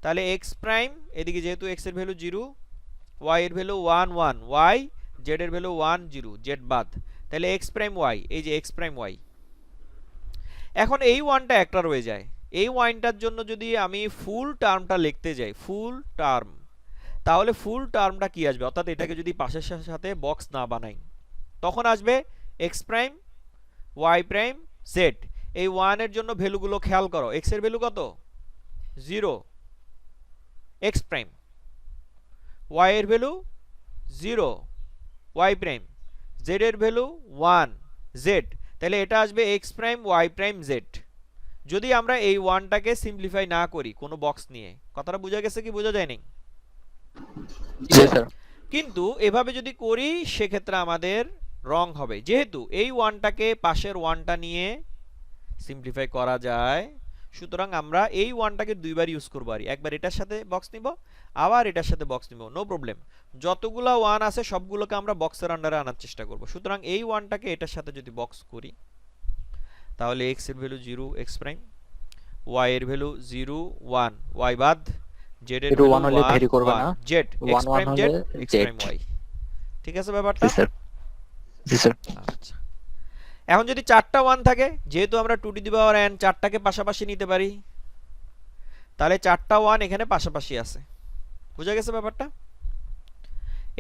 S1: তাহলে x প্রাইম, এদিকে যেহেতু x এর ভ্যালু 0, y এর ভ্যালু 1 1, y, z এর ভ্যালু 1 0, z বাদ, তাহলে x প্রাইম y, এই যে x প্রাইম y। এখন এই 1টা একটা রয়ে যায়, এই 1টার জন্য যদি আমি ফুল টার্মটা লিখতে যাই, ফুল টার্ম, তাহলে ফুল টার্মটা কি আসবে? অর্থাৎ এটাকে যদি পাশের সাথে বক্স না বানাই তখন আসবে x prime y prime z। এই 1 এর জন্য ভ্যালুগুলো খেয়াল করো, x এর ভ্যালু কত? 0, x প্রাইম, y এর ভ্যালু 0, y প্রাইম, z এর ভ্যালু 1, z। তাহলে এটা আসবে x prime y prime z। যদি আমরা এই 1টাকে সিম্পলিফাই না করি কোনো বক্স নিয়ে, কথাটা বোঝা গেছে কি বোঝা যায়নি?
S6: জি স্যার।
S1: কিন্তু এভাবে যদি করি সেক্ষেত্রে আমাদের রং হবে, যেহেতু এই 1টাকে পাশের 1টা নিয়ে সিম্পলিফাই করা যায়, সুতরাং আমরা এই 1টাকে দুইবার ইউজ করব। আর একবার এটার সাথে বক্স নিব, আবার এটার সাথে বক্স নিব, নো প্রবলেম। যতগুলা 1 আছে সবগুলোকে আমরা বক্সের আন্ডারে আনার চেষ্টা করব। সুতরাং এই 1টাকে এটার সাথে যদি বক্স করি তাহলে x এর ভ্যালু 0, x প্রাইম, y এর ভ্যালু 0 1, y বাদ, z এর ভ্যালু
S5: 1 হলে
S1: 1
S5: ভ্যারি করবে না,
S1: 1, z, x
S5: 1
S1: প্রাইম
S5: 1
S1: z,
S5: হলে
S1: x
S5: z।
S1: Prime y। ঠিক আছে ব্যাপারটা?
S5: জি স্যার, জি স্যার।
S1: আচ্ছা, এখন যদি 4টা 1 থাকে, যেহেতু আমরা 2 টু দি পাওয়ার n 4টাকে পাশাপাশি নিতে পারি, তাহলে 4টা 1 এখানে পাশাপাশি আছে। বুঝা গেছে ব্যাপারটা?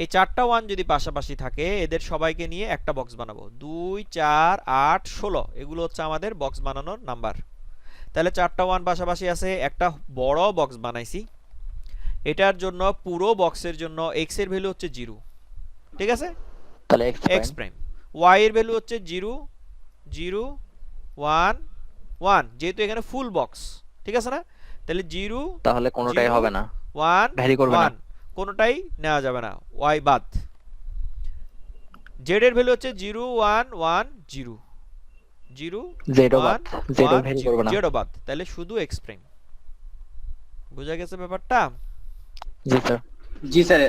S1: এই 4টা 1 যদি পাশাপাশি থাকে এদের সবাইকে নিয়ে একটা বক্স বানাবো। 2 4 8 16 এগুলো হচ্ছে আমাদের বক্স বানানোর নাম্বার। তাহলে 4টা 1 পাশাপাশি আছে, একটা বড় বক্স বানাইছি। এটার জন্য পুরো বক্সের জন্য x এর ভ্যালু হচ্ছে 0, ঠিক আছে?
S5: তাহলে
S1: x প্রাইম, y এর ভ্যালু হচ্ছে 0 0 1 1, যেহেতু এখানে ফুল বক্স, ঠিক আছে না? তাহলে 0
S5: তাহলে কোনোটাই
S1: 0
S5: হবে না,
S1: 1
S5: ভ্যারি করবে না।
S1: 1, কোনোটাই নেওয়া যাবে না, y বাদ। z এর ভ্যালু হচ্ছে 0 1 1 0 0
S5: জেডও বাদ,
S1: 1
S5: জেডও
S1: 1
S5: ভ্যারি
S1: 0,
S5: করবে না।
S1: z ও বাদ, তাহলে শুধু x প্রাইম। বুঝা গেছে ব্যাপারটা?
S5: জি স্যার।
S6: জি স্যার।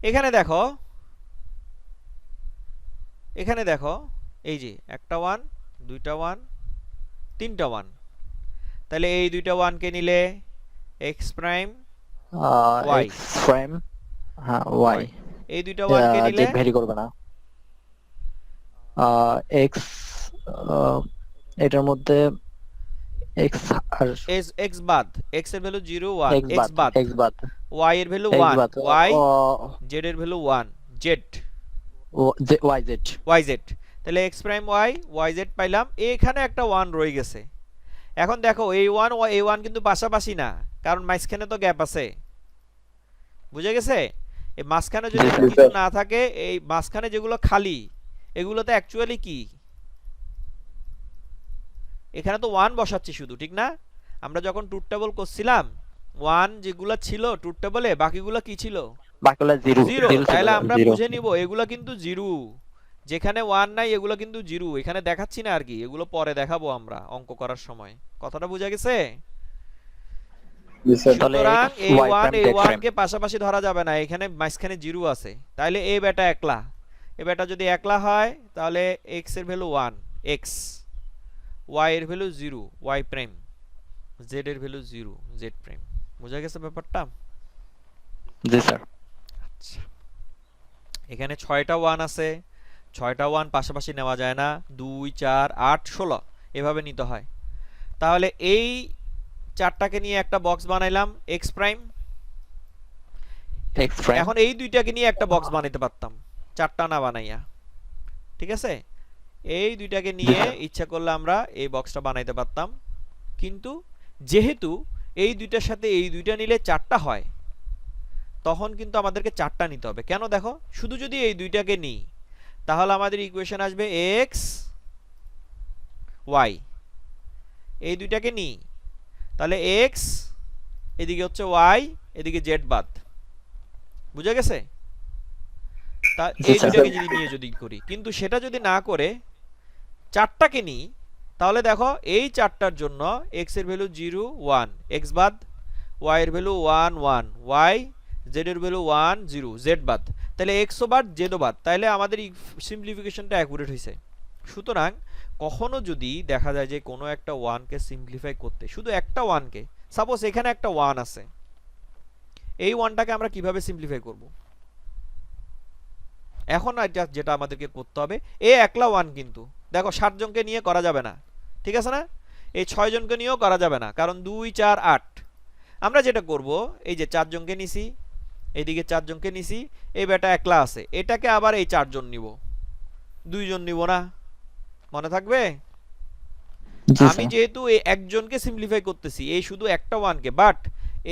S1: এখানে দেখো, এখানে দেখো, এই যে একটা 1 দুইটা 1 তিনটা 1, তাহলে এই দুইটা 1 কে নিলে x prime y,
S5: x prime, হ্যাঁ y,
S1: এই দুইটা 1 কে নিলে
S5: জেড ভ্যারি করবে না। এক্স, এটার মধ্যে এক্স আর
S1: x বাদ, x এর ভ্যালু 0 1,
S5: এক্স
S1: x
S5: বাদ,
S1: বাদ,
S5: এক্স বাদ,
S1: y এর ভ্যালু
S5: এক্স
S1: 1,
S5: বাদ,
S1: y, z এর value 1, z,
S5: y z.
S1: yz। তাহলে x প্রাইম y, yz পাইলাম। এখানে একটা 1 রয়ে গেছে। এখন দেখো এই 1 ও এই 1 কিন্তু পাশাপাশি না, কারণ মাঝখানে তো গ্যাপ আছে। বুঝা গেছে? এই মাঝখানে যদি
S4: জি,
S1: কিছু
S4: স্যার।
S1: না থাকে, এই মাঝখানে যেগুলো খালি এগুলোতে অ্যাকচুয়ালি কি, এখানে তো 1 বসাচ্ছি শুধু, ঠিক না? আমরা যখন ট্রুথ টেবল করছিলাম 1 যেগুলো ছিল ট্রুথ টেবলে, বাকিগুলো কি ছিল?
S5: বাকিগুলো জিরো,
S1: 0। তাহলে আমরা
S5: জিরো।
S1: বুঝে নিব এগুলো কিন্তু 0, যেখানে 1 নাই এগুলো কিন্তু 0। এখানে দেখাচ্ছি না আর কি, এগুলো পরে দেখাবো আমরা অঙ্ক করার সময়। কথাটা বুঝা গেছে?
S4: জি স্যার।
S5: তাহলে
S1: সুতরাং
S5: x,
S1: এই
S5: y
S1: 1
S5: প্রাইম,
S1: এই
S5: z
S1: 1
S5: প্রাইম।
S1: কে পাশাপাশি ধরা যাবে না, এখানে মাঝখানে 0 আছে। তাহলে এই বেটা একলা, এই বেটা যদি একলা হয় তাহলে x এর ভ্যালু 1, x, y এর ভ্যালু 0, y প্রাইম, z এর ভ্যালু 0, z প্রাইম। বুঝা গেছে ব্যাপারটা?
S5: জি স্যার।
S1: এখানে 6টা 1 আছে, 6টা 1 পাশাপাশি নেওয়া যায় না, 2 4 8 16 এভাবে নিতে হয়। তাহলে এই চারটাকে নিয়ে একটা বক্স বানাইলাম x প্রাইম।
S5: এক্স প্রাইম
S1: এখন এই দুইটাকে নিয়ে একটা বক্স বানাইতে পারতাম, চারটা না বানাইয়া, ঠিক আছে? এই দুইটাকে নিয়ে ইচ্ছা করলে আমরা এই বক্সটা বানাইতে পারতাম, কিন্তু যেহেতু এই দুইটার সাথে এই দুইটা নিলে চারটা হয়, তখন কিন্তু আমাদেরকে চারটা নিতে হবে। কেন দেখো, শুধু যদি এই দুইটাকে নিই তাহলে আমাদের ইকুয়েশন আসবে x y। এই দুইটাকে নিই তাহলে x, এদিকে হচ্ছে y, এদিকে z বাদ। বুঝা গেছে? তা
S5: জি
S1: এই
S5: স্যার।
S1: দুইটাকে যদি নিয়ে যদি করি, কিন্তু সেটা যদি না করে চারটাকে নিই, তাহলে দেখো এই চারটার জন্য x এর ভ্যালু 0 1, x বাদ, y এর ভ্যালু 1 1, y, z এর ভ্যালু 1 0, z বাদ। তাহলে x ও বাদ, z ও বাদ। তাহলে আমাদের সিম্পলিফিকেশনটা অ্যাকুরেট হয়েছে। সুতরাং কখনো যদি দেখা যায় যে কোনো একটা 1 কে সিম্পলিফাই করতে, শুধু একটা 1 কে, সাপোজ এখানে একটা 1 আছে, এই 1টাকে আমরা কিভাবে সিম্পলিফাই করব? এখন যেটা আমাদেরকে করতে হবে, এ একলা 1 কিন্তু দেখো 7 জনকে নিয়ে করা যাবে না, ঠিক আছে না? এই 6 জনকে নিয়েও করা যাবে না, কারণ 2 4 8। আমরা যেটা করব, এই যে 4 জনকে নিছি, এইদিকে 4 জনকে নিছি, এই বেটা একলা আছে, এটাকে আবার এই 4 জন নিব, 2 জন নিব না। মনে থাকবে?
S5: জি
S1: আমি
S5: স্যার।
S1: যেহেতু এই একজনকে সিম্পলিফাই করতেছি, এই শুধু একটা 1 কে, বাট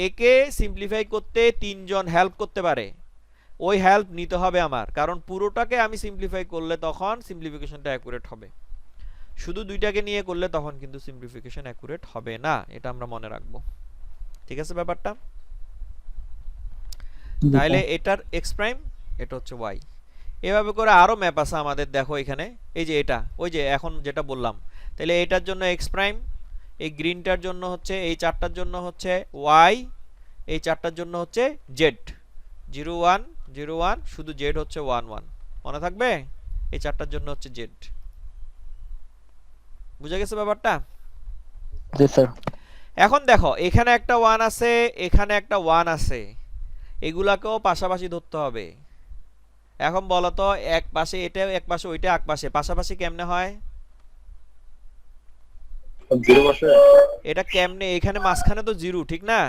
S1: একে সিম্পলিফাই করতে 3 জন হেল্প করতে পারে, ওই হেল্প নিতে হবে আমার, কারণ পুরোটাকে আমি সিম্পলিফাই করলে তখন সিম্পলিফিকেশনটা অ্যাকুরেট হবে। শুধু দুইটাকে নিয়ে করলে তখন কিন্তু সিম্পলিফিকেশন অ্যাকুরেট হবে না, এটা আমরা মনে রাখবো। ঠিক আছে ব্যাপারটা?
S5: জি
S1: তাহলে
S5: স্যার।
S1: এটার x প্রাইম, এটা হচ্ছে y। এভাবে করে আরো ম্যাপ আছে আমাদের, দেখো এখানে এই যে এটা, ওই যে এখন যেটা বললাম। তাহলে এটার জন্য x প্রাইম, এই গ্রিনটার জন্য হচ্ছে, এই চারটার জন্য হচ্ছে y, এই চারটার জন্য হচ্ছে z। 0 1 0 1, শুধু z হচ্ছে 1 1। মনে থাকবে? এই চারটার জন্য হচ্ছে z। বুঝা গেছে ব্যাপারটা?
S5: জি স্যার।
S1: এখন দেখো এখানে একটা 1 আছে, এখানে একটা 1 আছে, এগুলাকেও পাশাপাশি ধরতে হবে। এখন বলো তো, এক পাশে এটা, এক পাশে ওইটা, এক পাশে পাশাপাশি কেমনে হয়?
S4: জিরো বসে।
S1: এটা কেমনে? এখানে মাঝখানে তো 0, ঠিক না?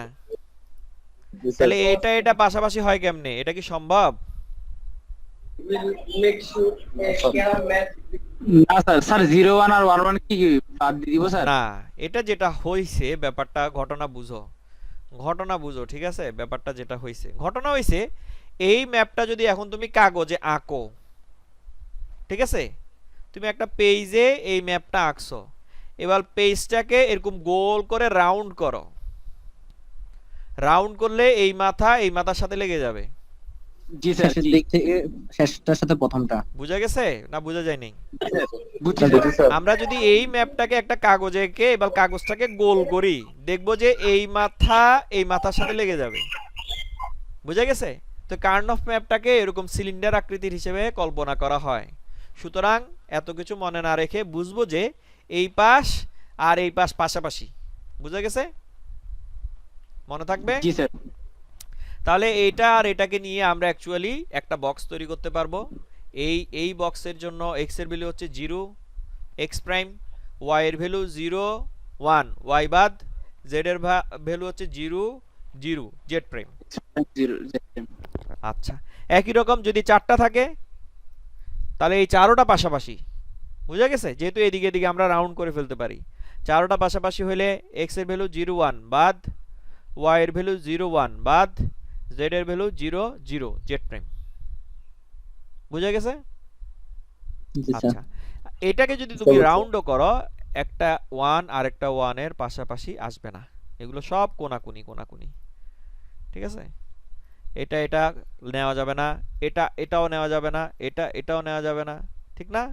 S4: জি স্যার।
S1: তাহলে এটা এটা পাশাপাশি হয় কেমনে? এটা কি সম্ভব?
S6: না স্যার, স্যার 0 1 আর 1 1 কি বাদ দিয়ে দিব স্যার?
S1: না, এটা যেটা হইছে ব্যাপারটা, ঘটনা বুঝো, ঘটনা বুঝো, ঠিক আছে? ব্যাপারটা যেটা হইছে, ঘটনা হইছে, এই ম্যাপটা যদি এখন তুমি কাগজে আঁকো, ঠিক আছে? তুমি একটা পেজে এই ম্যাপটা আঁকছো, এবার পেজটাকে এরকম গোল করে রাউন্ড করো। রাউন্ড করলে এই মাথা এই মাথার সাথে লেগে যাবে।
S6: জি স্যার,
S5: শেষের
S6: জি।
S5: দিক থেকে শেষটার সাথে প্রথমটা।
S1: বুঝা গেছে না বুঝা যায়নি?
S6: বুঝছি
S4: না,
S6: স্যার।
S4: বুঝছি স্যার।
S1: আমরা যদি এই ম্যাপটাকে একটা কাগজে এঁকে এবার কাগজটাকে গোল করি, দেখবো যে এই মাথা এই মাথার সাথে লেগে যাবে। বুঝা গেছে? তো কার্নফ ম্যাপটাকে এরকম সিলিন্ডার আকৃতির হিসেবে কল্পনা করা হয়। সুতরাং এত কিছু মনে না রেখে বুঝবো যে এই পাশ আর এই পাশ পাশাপাশি। বুঝা গেছে? মনে থাকবে?
S6: জি স্যার।
S1: তাহলে এইটা আর এটাকে নিয়ে আমরা অ্যাকচুয়ালি একটা বক্স তৈরি করতে পারবো। এই বক্সের জন্য x এর ভ্যালু হচ্ছে 0 x প্রাইম, y এর ভ্যালু 0 1 y বাদ, z এর ভ্যালু হচ্ছে 0 0 z প্রাইম।
S6: 0
S1: আচ্ছা, একই রকম যদি চারটা থাকে তাহলে এই চারোটা পাশাপাশি। বুঝা গেছে? যেহেতু এদিকে এদিকে আমরা রাউন্ড করে ফেলতে পারি, চারোটা পাশাপাশি হলে x এর ভ্যালু 0 1 বাদ, y এর ভ্যালু 0 1 বাদ, z এর ভ্যালু 0 0 z প্রাইম। বুঝা গেছে?
S5: জি স্যার।
S1: আচ্ছা, এটাকে যদি তুমি রাউন্ডও করো, একটা 1 আর একটা 1 এর পাশাপাশি আসবে না, এগুলো সব কোনাকুনি কোনাকুনি। ঠিক আছে? এটা এটা নেওয়া যাবে না, এটা এটাও নেওয়া যাবে না, এটা এটাও নেওয়া যাবে না, ঠিক না?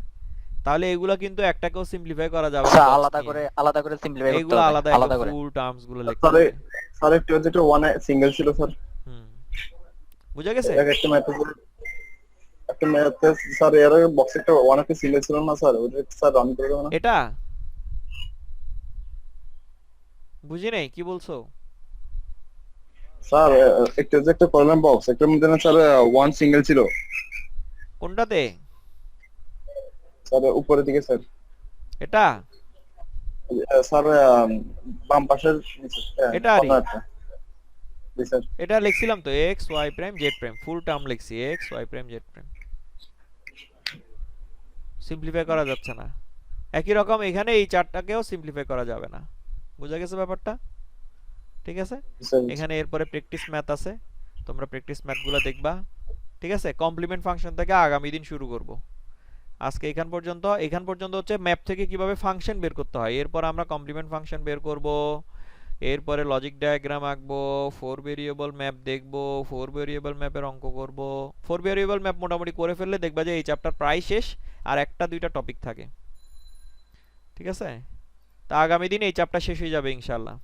S1: তাহলে এগুলো কিন্তু একটাকেও সিম্পলিফাই করা যাবে না
S5: স্যার
S1: box
S5: আলাদা
S1: নিয়ে।
S5: করে আলাদা করে সিম্পলিফাই করতে
S1: এগুলো
S5: হবে,
S1: আলাদা
S5: আলাদা করে।
S1: ফুল টার্মস গুলো লিখতে
S4: স্যার
S1: হবে।
S4: স্যার একটু যেটা ওয়ানে সিঙ্গেল ছিল স্যার।
S1: হুম, বুঝা গেছে?
S4: একটা ম্যাথে স্যার এর বক্সে একটা ওয়ান একটা সিঙ্গেল ছিল না স্যার, ওটা স্যার রান করে দেবো না?
S1: এটা বুঝি নাই, কি বলছো?
S4: স্যার একটা যে একটা প্রবলেম বক্স একটার মধ্যে না স্যার ওয়ান সিঙ্গেল ছিল।
S1: কোনটাতে?
S4: স্যার উপরের দিকে স্যার।
S1: এটা
S4: স্যার বাম পাশের নিচে,
S1: এটা আরে
S4: কর্নারটা। জি স্যার।
S1: এটা লিখছিলাম তো X Y prime Z prime, full term লিখছি X Y prime Z prime, simplify করা যাচ্ছে না। একই রকম এখানে এই চারটাকেও সিম্পলিফাই করা যাবে না, বুঝা গেছে ব্যাপারটা? ঠিক আছে,
S4: জি স্যার।
S1: এখানে এরপরে প্র্যাকটিস ম্যাথ আছে, তোমরা প্র্যাকটিস ম্যাথগুলো দেখবা। ঠিক আছে, কমপ্লিমেন্ট ফাংশন থেকে আগামী দিন শুরু করব। আজকে এখান পর্যন্ত হচ্ছে ম্যাপ থেকে কিভাবে ফাংশন বের করতে হয়, এরপর আমরা কমপ্লিমেন্ট ফাংশন বের করব, এরপরে লজিক ডায়াগ্রাম আঁকবো, 4 ভেরিয়েবল ম্যাপ দেখবো, 4 ভেরিয়েবল ম্যাপের অঙ্ক করব। 4 ভেরিয়েবল ম্যাপ মোটামুটি করে ফেললে দেখবা যে এই চ্যাপ্টার প্রায় শেষ, আর একটা দুইটা টপিক থাকে। ঠিক আছে, তা আগামী দিন এই চ্যাপ্টার শেষ হয়ে যাবে ইনশাআল্লাহ।